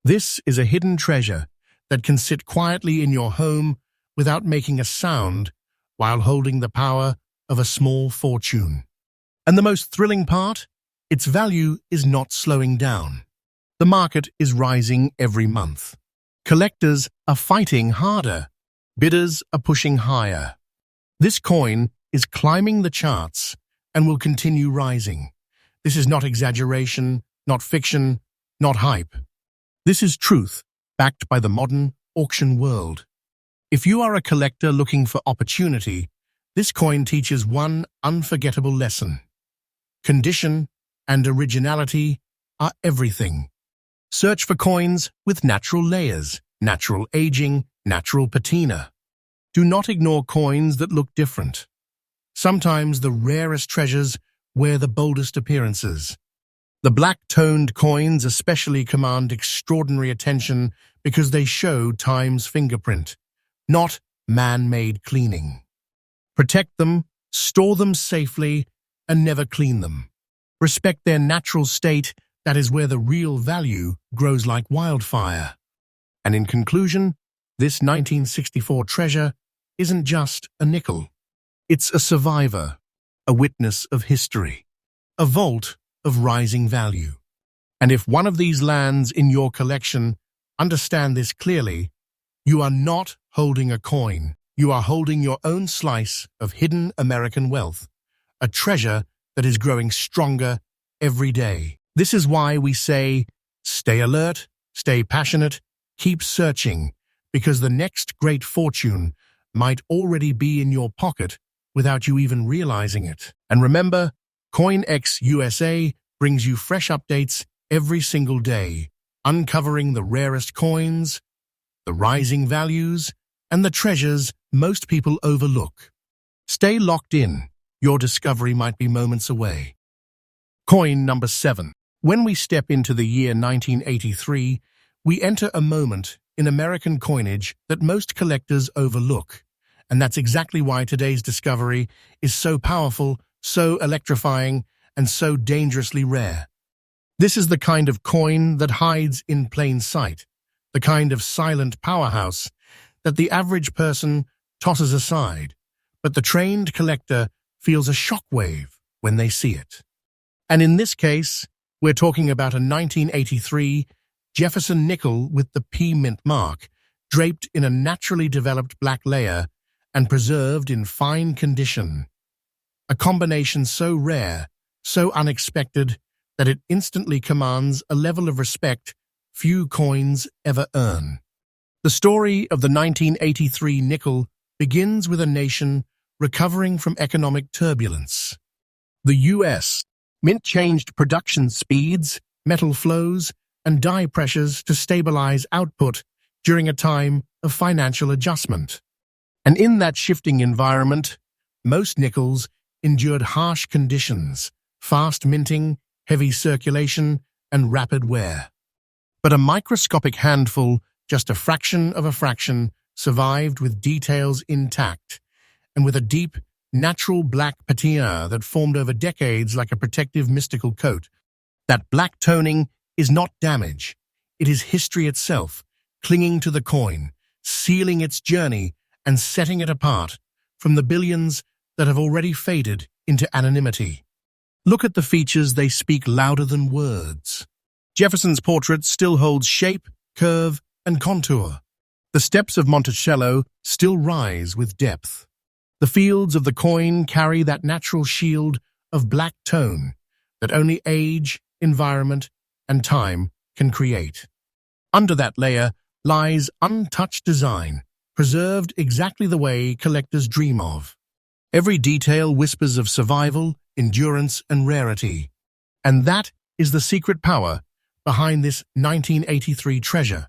This is a hidden treasure that can sit quietly in your home without making a sound while holding the power of a small fortune. And the most thrilling part? Its value is not slowing down. The market is rising every month. Collectors are fighting harder. Bidders are pushing higher. This coin is climbing the charts and will continue rising. This is not exaggeration, not fiction, not hype. This is truth, backed by the modern auction world. If you are a collector looking for opportunity, this coin teaches one unforgettable lesson. Condition and originality are everything. Search for coins with natural layers, natural aging, natural patina. Do not ignore coins that look different. Sometimes the rarest treasures wear the boldest appearances. The black-toned coins especially command extraordinary attention because they show time's fingerprint, not man-made cleaning. Protect them, store them safely, and never clean them. Respect their natural state. That is where the real value grows like wildfire. And in conclusion, this 1964 treasure isn't just a nickel. It's a survivor, a witness of history, a vault of rising value. And if one of these lands in your collection, understand this clearly, you are not holding a coin. You are holding your own slice of hidden American wealth, a treasure that is growing stronger every day. This is why we say, stay alert, stay passionate, keep searching, because the next great fortune might already be in your pocket without you even realizing it. And remember, CoinX USA brings you fresh updates every single day, uncovering the rarest coins, the rising values, and the treasures most people overlook. Stay locked in. Your discovery might be moments away. Coin number 7. When we step into the year 1983, we enter a moment in American coinage that most collectors overlook. And that's exactly why today's discovery is so powerful, so electrifying, and so dangerously rare. This is the kind of coin that hides in plain sight, the kind of silent powerhouse that the average person tosses aside, but the trained collector feels a shockwave when they see it. And in this case, we're talking about a 1983 Jefferson nickel with the P mint mark, draped in a naturally developed black layer and preserved in fine condition. A combination so rare, so unexpected, that it instantly commands a level of respect few coins ever earn. The story of the 1983 nickel begins with a nation recovering from economic turbulence. The U.S. Mint changed production speeds, metal flows, and die pressures to stabilize output during a time of financial adjustment. And in that shifting environment, most nickels endured harsh conditions, fast minting, heavy circulation, and rapid wear. But a microscopic handful, just a fraction of a fraction, survived with details intact, and with a deep, natural black patina that formed over decades like a protective mystical coat. That black toning is not damage. It is history itself, clinging to the coin, sealing its journey and setting it apart from the billions that have already faded into anonymity. Look at the features, they speak louder than words. Jefferson's portrait still holds shape, curve, and contour. The steps of Monticello still rise with depth. The fields of the coin carry that natural shield of black tone that only age, environment, and time can create. Under that layer lies untouched design, preserved exactly the way collectors dream of. Every detail whispers of survival, endurance, and rarity. And that is the secret power behind this 1983 treasure.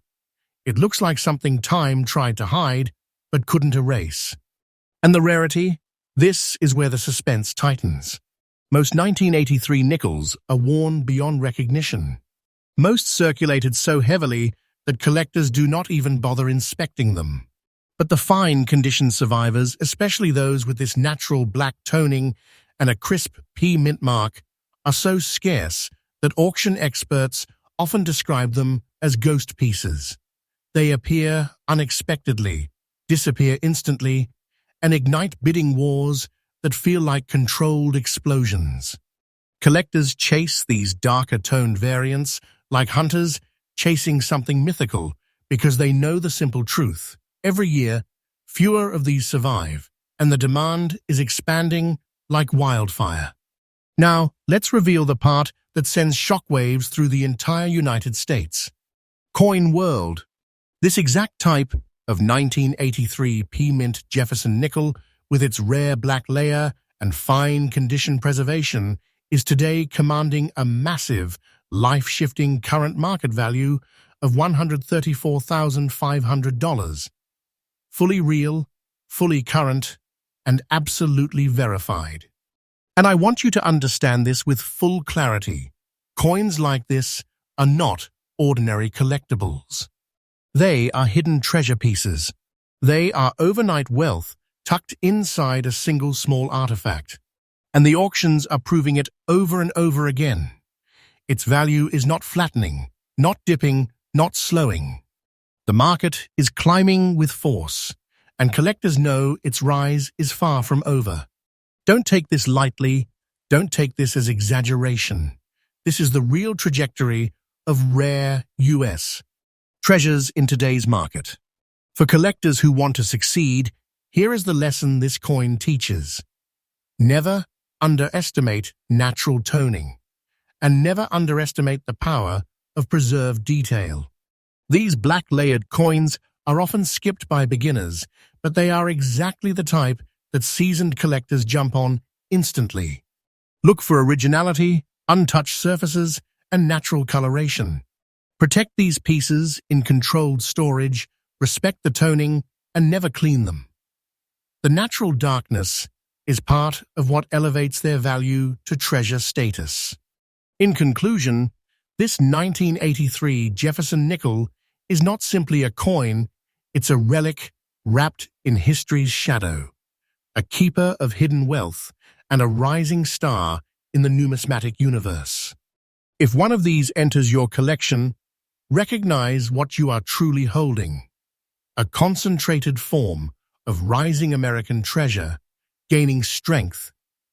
It looks like something time tried to hide, but couldn't erase. And the rarity? This is where the suspense tightens. Most 1983 nickels are worn beyond recognition. Most circulated so heavily that collectors do not even bother inspecting them. But the fine condition survivors, especially those with this natural black toning and a crisp P mint mark, are so scarce that auction experts often describe them as ghost pieces. They appear unexpectedly, disappear instantly, and ignite bidding wars that feel like controlled explosions. Collectors chase these darker-toned variants like hunters chasing something mythical because they know the simple truth. Every year, fewer of these survive, and the demand is expanding like wildfire. Now, let's reveal the part that sends shockwaves through the entire United States. Coin World. This exact type of 1983 P-Mint Jefferson nickel, with its rare black layer and fine condition preservation, is today commanding a massive, life-shifting current market value of $134,500. Fully real, fully current, and absolutely verified. And I want you to understand this with full clarity. Coins like this are not ordinary collectibles. They are hidden treasure pieces. They are overnight wealth tucked inside a single small artifact. And the auctions are proving it over and over again. Its value is not flattening, not dipping, not slowing. The market is climbing with force, and collectors know its rise is far from over. Don't take this lightly. Don't take this as exaggeration. This is the real trajectory of rare US treasures in today's market. For collectors who want to succeed, here is the lesson this coin teaches. Never underestimate natural toning, and never underestimate the power of preserved detail. These black-layered coins are often skipped by beginners, but they are exactly the type that seasoned collectors jump on instantly. Look for originality, untouched surfaces, and natural coloration. Protect these pieces in controlled storage, respect the toning, and never clean them. The natural darkness is part of what elevates their value to treasure status. In conclusion, this 1983 Jefferson nickel is not simply a coin, it's a relic wrapped in history's shadow, a keeper of hidden wealth and a rising star in the numismatic universe. If one of these enters your collection, recognize what you are truly holding: a concentrated form of rising American treasure, gaining strength,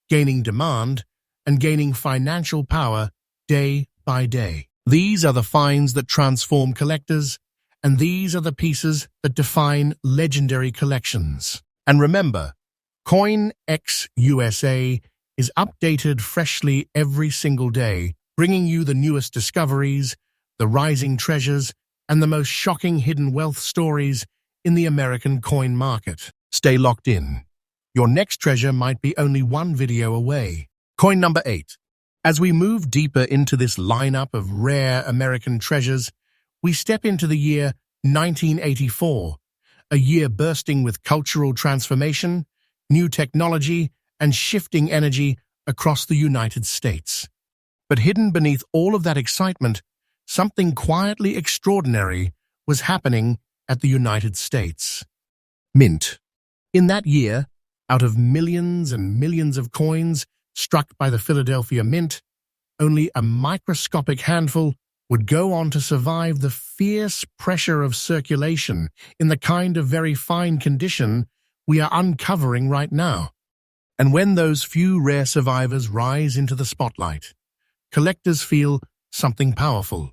gaining demand, and gaining financial power day by day. These are the finds that transform collectors, and these are the pieces that define legendary collections. And remember, CoinX USA is updated freshly every single day, bringing you the newest discoveries, the rising treasures, and the most shocking hidden wealth stories in the American coin market. Stay locked in. Your next treasure might be only one video away. Coin number 8. As we move deeper into this lineup of rare American treasures, we step into the year 1984, a year bursting with cultural transformation, new technology, and shifting energy across the United States. But hidden beneath all of that excitement, something quietly extraordinary was happening at the United States. Mint. In that year, out of millions and millions of coins struck by the Philadelphia Mint, only a microscopic handful would go on to survive the fierce pressure of circulation in the kind of very fine condition we are uncovering right now. And when those few rare survivors rise into the spotlight, collectors feel something powerful,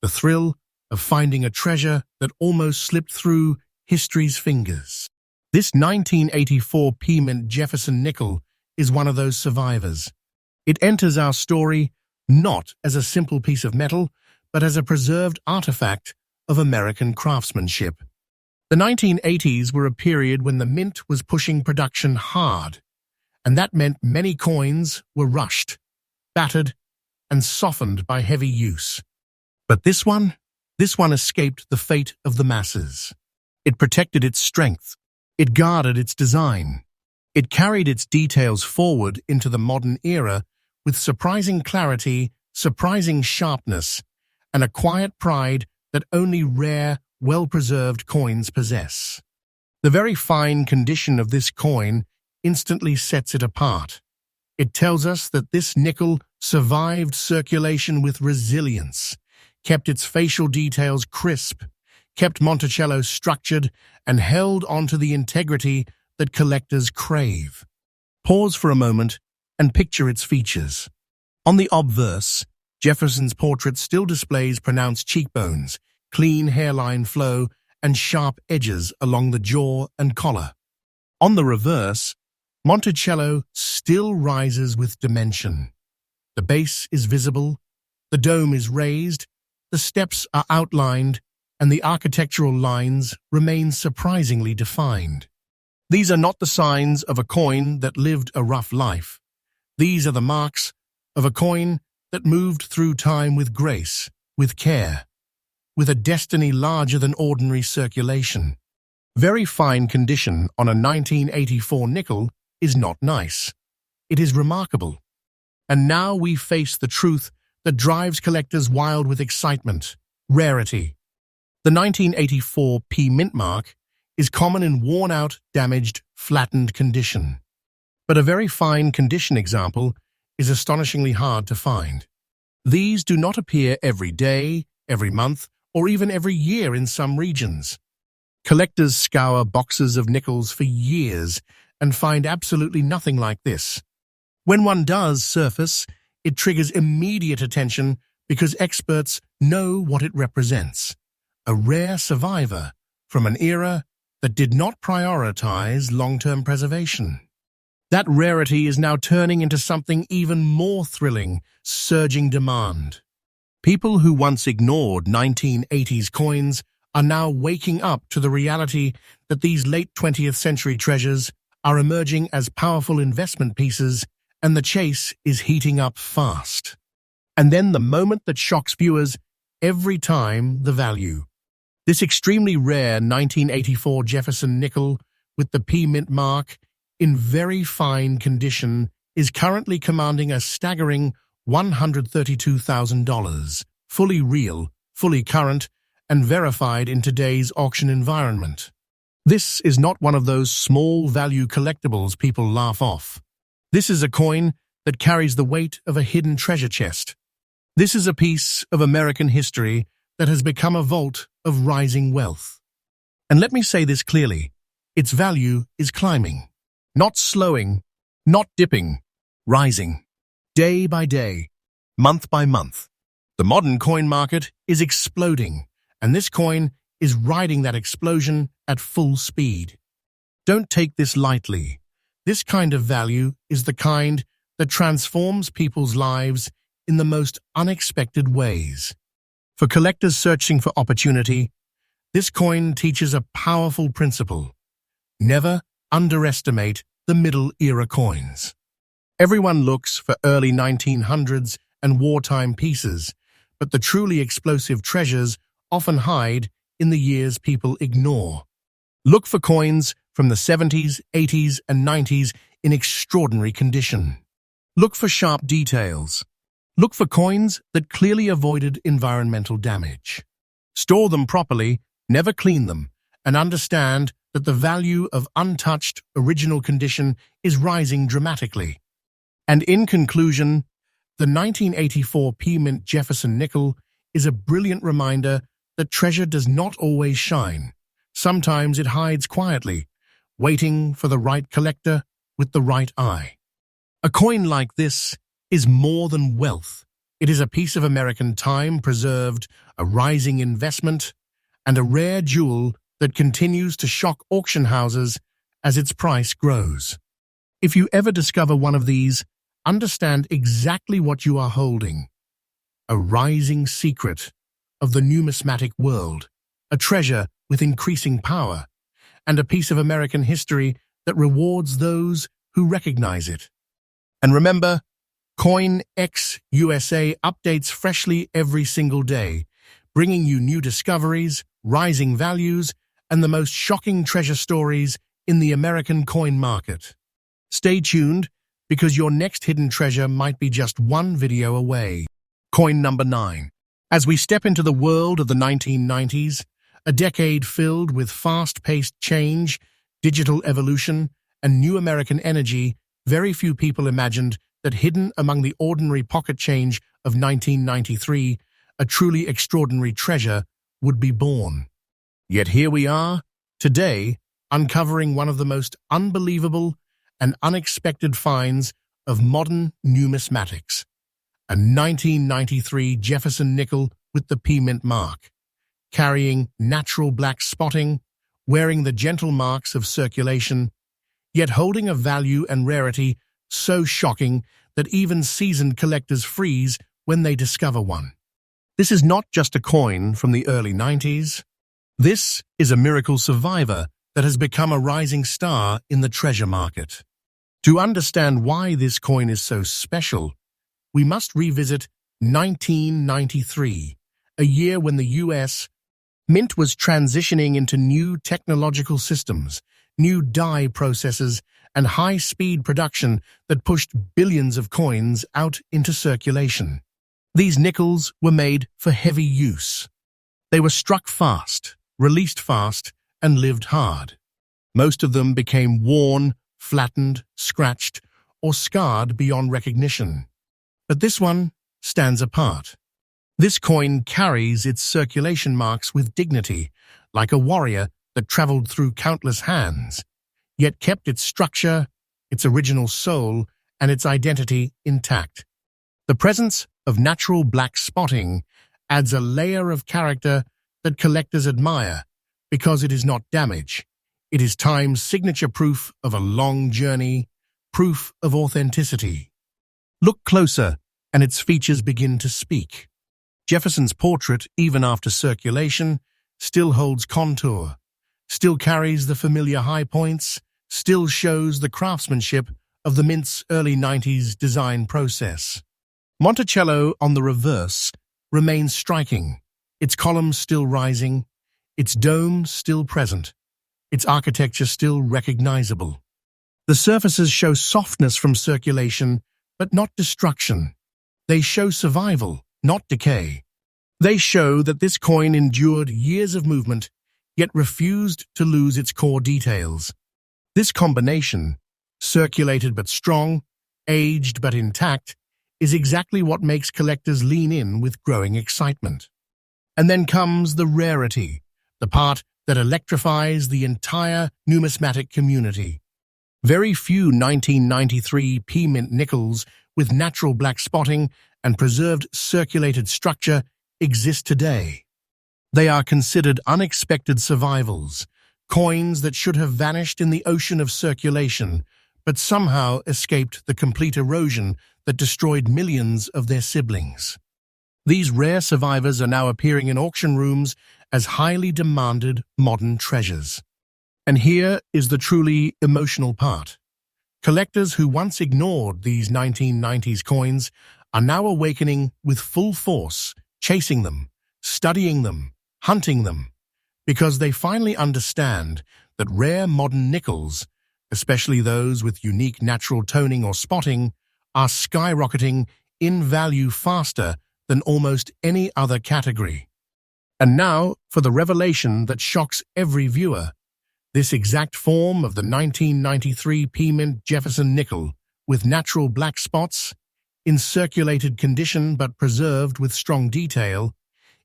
the thrill of finding a treasure that almost slipped through history's fingers. This 1984 P-Mint Jefferson nickel is one of those survivors. It enters our story not as a simple piece of metal, but as a preserved artifact of American craftsmanship. The 1980s were a period when the mint was pushing production hard, and that meant many coins were rushed, battered, and softened by heavy use. But this one escaped the fate of the masses. It protected its strength. It guarded its design. It carried its details forward into the modern era with surprising clarity, surprising sharpness, and a quiet pride that only rare, well-preserved coins possess. The very fine condition of this coin instantly sets it apart. It tells us that this nickel survived circulation with resilience, kept its facial details crisp, kept Monticello structured, and held onto the integrity that collectors crave. Pause for a moment and picture its features. On the obverse, Jefferson's portrait still displays pronounced cheekbones, clean hairline flow, and sharp edges along the jaw and collar. On the reverse, Monticello still rises with dimension. The base is visible, the dome is raised, the steps are outlined, and the architectural lines remain surprisingly defined. These are not the signs of a coin that lived a rough life. These are the marks of a coin that moved through time with grace, with care, with a destiny larger than ordinary circulation. Very fine condition on a 1984 nickel is not nice. It is remarkable. And now we face the truth that drives collectors wild with excitement, rarity. The 1984 P mint mark is common in worn-out, damaged, flattened condition. But a very fine condition example is astonishingly hard to find. These do not appear every day, every month, or even every year in some regions. Collectors scour boxes of nickels for years and find absolutely nothing like this. When one does surface, it triggers immediate attention because experts know what it represents. A rare survivor from an era that did not prioritize long-term preservation. That rarity is now turning into something even more thrilling, surging demand. People who once ignored 1980s coins are now waking up to the reality that these late 20th century treasures are emerging as powerful investment pieces, and the chase is heating up fast. And then the moment that shocks viewers every time, the value. This extremely rare 1984 Jefferson nickel with the P mint mark in very fine condition is currently commanding a staggering $132,000, fully real, fully current, and verified in today's auction environment. This is not one of those small value collectibles people laugh off. This is a coin that carries the weight of a hidden treasure chest. This is a piece of American history that has become a vault of rising wealth. And let me say this clearly, its value is climbing, not slowing, not dipping, rising, day by day, month by month. The modern coin market is exploding, and this coin is riding that explosion at full speed. Don't take this lightly. This kind of value is the kind that transforms people's lives in the most unexpected ways. For collectors searching for opportunity, this coin teaches a powerful principle. Never underestimate the middle-era coins. Everyone looks for early 1900s and wartime pieces, but the truly explosive treasures often hide in the years people ignore. Look for coins from the 70s, 80s, and 90s in extraordinary condition. Look for sharp details. Look for coins that clearly avoided environmental damage. Store them properly, never clean them, and understand that the value of untouched, original condition is rising dramatically. And in conclusion, the 1984 P mint Jefferson nickel is a brilliant reminder that treasure does not always shine. Sometimes it hides quietly, waiting for the right collector with the right eye. A coin like this is more than wealth. It is a piece of American time preserved, a rising investment, and a rare jewel that continues to shock auction houses as its price grows. If you ever discover one of these, understand exactly what you are holding. A rising secret of the numismatic world, a treasure with increasing power, and a piece of American history that rewards those who recognize it. And remember, CoinX USA updates freshly every single day, bringing you new discoveries, rising values, and the most shocking treasure stories in the American coin market. Stay tuned, because your next hidden treasure might be just one video away. Coin number 9. As we step into the world of the 1990s, a decade filled with fast-paced change, digital evolution, and new American energy, very few people imagined that hidden among the ordinary pocket change of 1993, a truly extraordinary treasure would be born. Yet here we are, today, uncovering one of the most unbelievable and unexpected finds of modern numismatics, a 1993 Jefferson nickel with the P mint mark, carrying natural black spotting, wearing the gentle marks of circulation, yet holding a value and rarity so shocking that even seasoned collectors freeze when they discover one. This is not just a coin from the early 90s. This is a miracle survivor that has become a rising star in the treasure market. To understand why this coin is so special, we must revisit 1993, a year when the U.S. Mint was transitioning into new technological systems, new die processes, and high-speed production that pushed billions of coins out into circulation. These nickels were made for heavy use. They were struck fast, released fast, and lived hard. Most of them became worn, flattened, scratched, or scarred beyond recognition. But this one stands apart. This coin carries its circulation marks with dignity, like a warrior that traveled through countless hands, yet kept its structure, its original soul, and its identity intact. The presence of natural black spotting adds a layer of character that collectors admire because it is not damage. It is time's signature proof of a long journey, proof of authenticity. Look closer, and its features begin to speak. Jefferson's portrait, even after circulation, still holds contour, still carries the familiar high points, still shows the craftsmanship of the Mint's early 90s design process. Monticello on the reverse remains striking, its columns still rising, its dome still present, its architecture still recognizable. The surfaces show softness from circulation, but not destruction. They show survival, not decay. They show that this coin endured years of movement, yet refused to lose its core details. This combination, circulated but strong, aged but intact, is exactly what makes collectors lean in with growing excitement. And then comes the rarity, the part that electrifies the entire numismatic community. Very few 1993 P mint nickels with natural black spotting and preserved circulated structure exist today. They are considered unexpected survivals, coins that should have vanished in the ocean of circulation, but somehow escaped the complete erosion that destroyed millions of their siblings. These rare survivors are now appearing in auction rooms as highly demanded modern treasures. And here is the truly emotional part. Collectors who once ignored these 1990s coins are now awakening with full force, chasing them, studying them, hunting them, because they finally understand that rare modern nickels, especially those with unique natural toning or spotting, are skyrocketing in value faster than almost any other category. And now for the revelation that shocks every viewer. This exact form of the 1993 P mint Jefferson nickel, with natural black spots, in circulated condition but preserved with strong detail,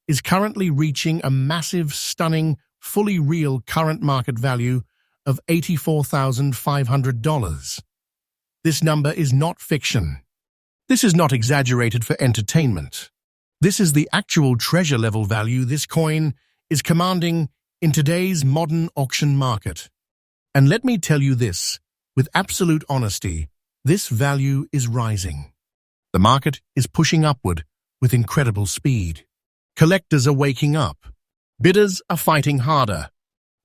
is currently reaching a massive, stunning, fully real current market value of $84,500. This number is not fiction. This is not exaggerated for entertainment. This is the actual treasure-level value this coin is commanding in today's modern auction market. And let me tell you this, with absolute honesty, this value is rising. The market is pushing upward with incredible speed. Collectors are waking up. Bidders are fighting harder.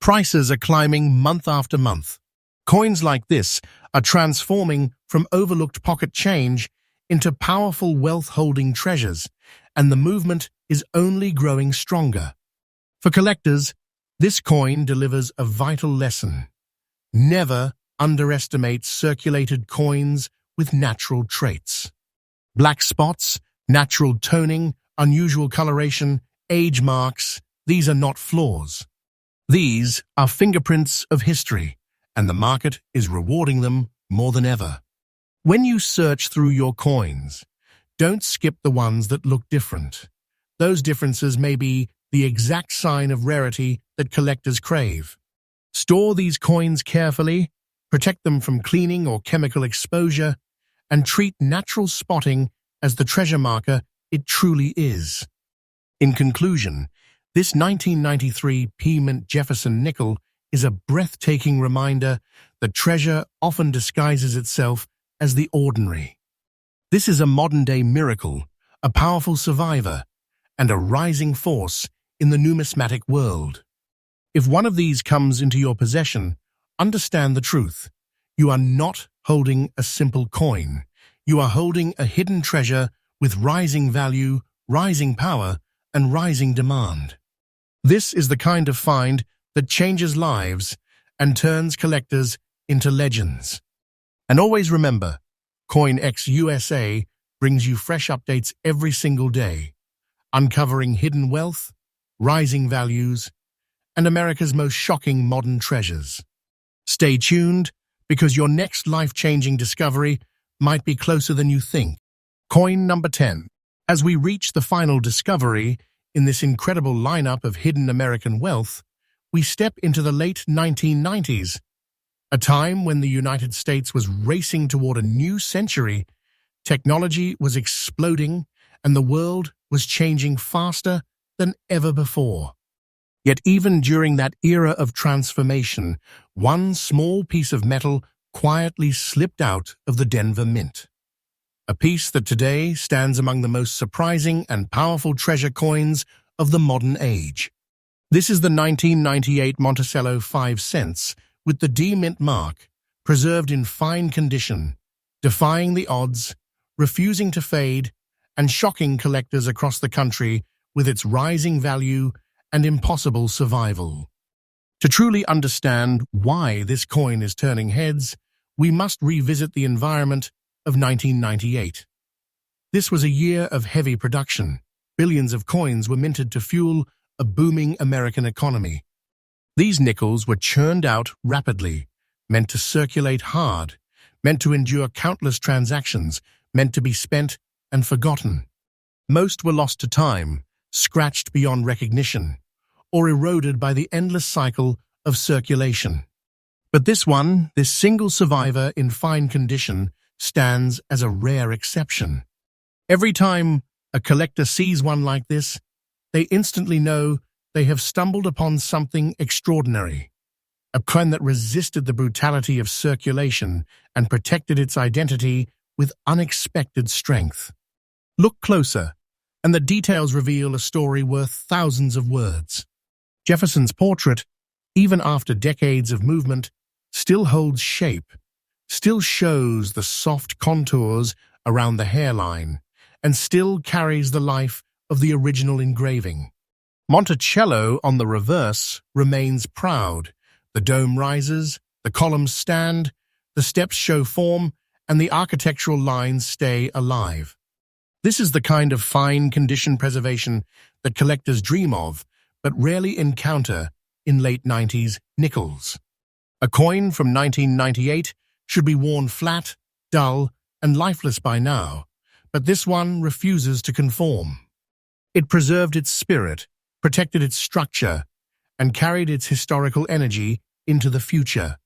Prices are climbing month after month. Coins like this are transforming from overlooked pocket change into powerful wealth-holding treasures, and the movement is only growing stronger. For collectors, this coin delivers a vital lesson. Never underestimate circulated coins with natural traits. Black spots, natural toning, unusual coloration, age marks, these are not flaws. These are fingerprints of history, and the market is rewarding them more than ever. When you search through your coins, don't skip the ones that look different. Those differences may be the exact sign of rarity that collectors crave. Store these coins carefully, protect them from cleaning or chemical exposure, and treat natural spotting as the treasure marker it truly is. In conclusion, this 1993 P-Mint Jefferson nickel is a breathtaking reminder that treasure often disguises itself as the ordinary. This is a modern-day miracle, a powerful survivor, and a rising force in the numismatic world. If one of these comes into your possession, understand the truth. You are not holding a simple coin. You are holding a hidden treasure with rising value, rising power, and rising demand. This is the kind of find that changes lives and turns collectors into legends. And always remember, CoinX USA brings you fresh updates every single day, uncovering hidden wealth, rising values, and America's most shocking modern treasures. Stay tuned, because your next life-changing discovery might be closer than you think. Coin number 10. As we reach the final discovery in this incredible lineup of hidden American wealth, we step into the late 1990s, a time when the United States was racing toward a new century. Technology was exploding, and the world was changing faster than ever before. Yet even during that era of transformation, one small piece of metal quietly slipped out of the Denver Mint. A piece that today stands among the most surprising and powerful treasure coins of the modern age. This is the 1998 Monticello 5 cents with the D-Mint mark, preserved in fine condition, defying the odds, refusing to fade, and shocking collectors across the country with its rising value and impossible survival. To truly understand why this coin is turning heads, we must revisit the environment of 1998. This was a year of heavy production. Billions of coins were minted to fuel a booming American economy. These nickels were churned out rapidly, meant to circulate hard, meant to endure countless transactions, meant to be spent and forgotten. Most were lost to time, scratched beyond recognition, or eroded by the endless cycle of circulation. But this single survivor in fine condition, stands as a rare exception. Every time a collector sees one like this, they instantly know they have stumbled upon something extraordinary, a coin that resisted the brutality of circulation and protected its identity with unexpected strength. Look closer, and the details reveal a story worth thousands of words. Jefferson's portrait, even after decades of movement, still holds shape, still shows the soft contours around the hairline, and still carries the life of the original engraving. Monticello, on the reverse, remains proud. The dome rises, the columns stand, the steps show form, and the architectural lines stay alive. This is the kind of fine condition preservation that collectors dream of, but rarely encounter in late 90s nickels. A coin from 1998 should be worn flat, dull, and lifeless by now, but this one refuses to conform. It preserved its spirit, protected its structure, and carried its historical energy into the future.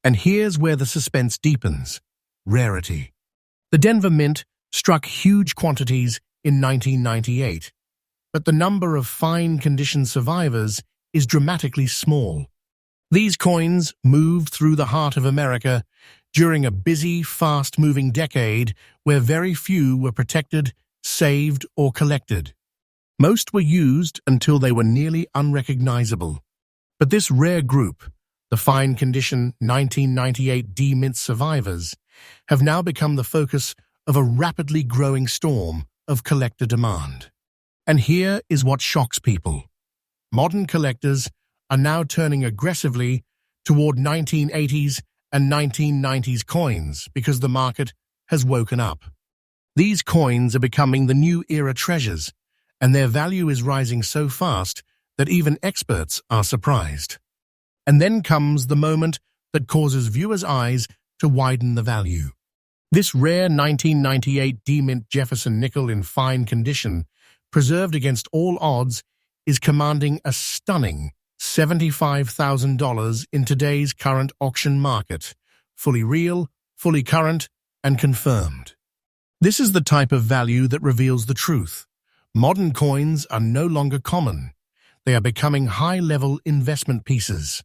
And here's where the suspense deepens: rarity. The Denver Mint struck huge quantities in 1998, but the number of fine-condition survivors is dramatically small. These coins moved through the heart of America during a busy, fast-moving decade where very few were protected, saved, or collected. Most were used until they were nearly unrecognizable. But this rare group, the fine-condition 1998 D-Mint survivors, have now become the focus of a rapidly growing storm of collector demand. And here is what shocks people. Modern collectors are now turning aggressively toward 1980s and 1990s coins because the market has woken up. These coins are becoming the new era treasures, and their value is rising so fast that even experts are surprised. And then comes the moment that causes viewers' eyes to widen the value. This rare 1998 D-mint Jefferson nickel in fine condition, preserved against all odds, is commanding a stunning $75,000 in today's current auction market, fully real, fully current, and confirmed. This is the type of value that reveals the truth. Modern coins are no longer common. They are becoming high-level investment pieces.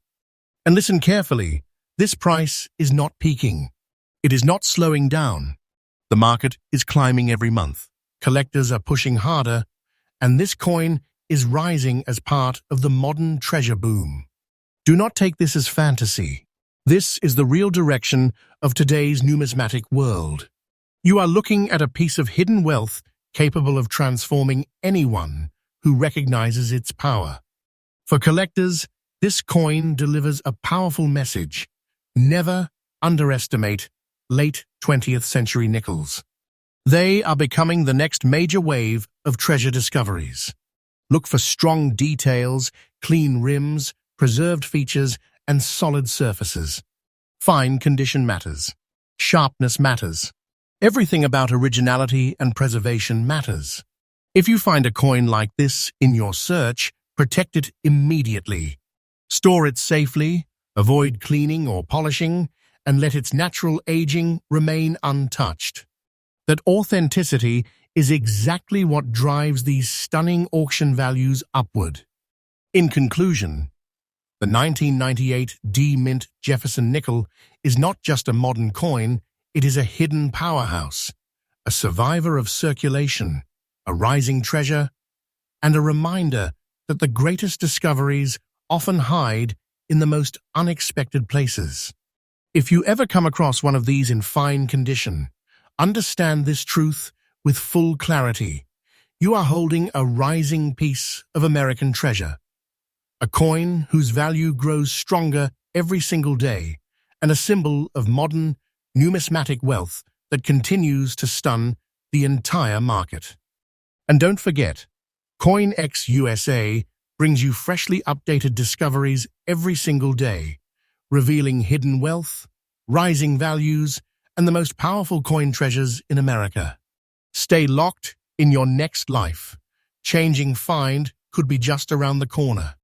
And listen carefully, this price is not peaking. It is not slowing down. The market is climbing every month. Collectors are pushing harder, and this coin is rising as part of the modern treasure boom. Do not take this as fantasy. This is the real direction of today's numismatic world. You are looking at a piece of hidden wealth capable of transforming anyone who recognizes its power. For collectors, this coin delivers a powerful message. Never underestimate late 20th century nickels. They are becoming the next major wave of treasure discoveries. Look for strong details, clean rims, preserved features, and solid surfaces. Fine condition matters. Sharpness matters. Everything about originality and preservation matters. If you find a coin like this in your search, protect it immediately. Store it safely, avoid cleaning or polishing, and let its natural aging remain untouched. That authenticity is exactly what drives these stunning auction values upward. In conclusion, the 1998 D-mint Jefferson nickel is not just a modern coin, it is a hidden powerhouse, a survivor of circulation, a rising treasure, and a reminder that the greatest discoveries often hide in the most unexpected places. If you ever come across one of these in fine condition, understand this truth with full clarity. You are holding a rising piece of American treasure, a coin whose value grows stronger every single day, and a symbol of modern, numismatic wealth that continues to stun the entire market. And don't forget, CoinX USA brings you freshly updated discoveries every single day, revealing hidden wealth, rising values, and the most powerful coin treasures in America. Stay locked in your next life. Changing find could be just around the corner.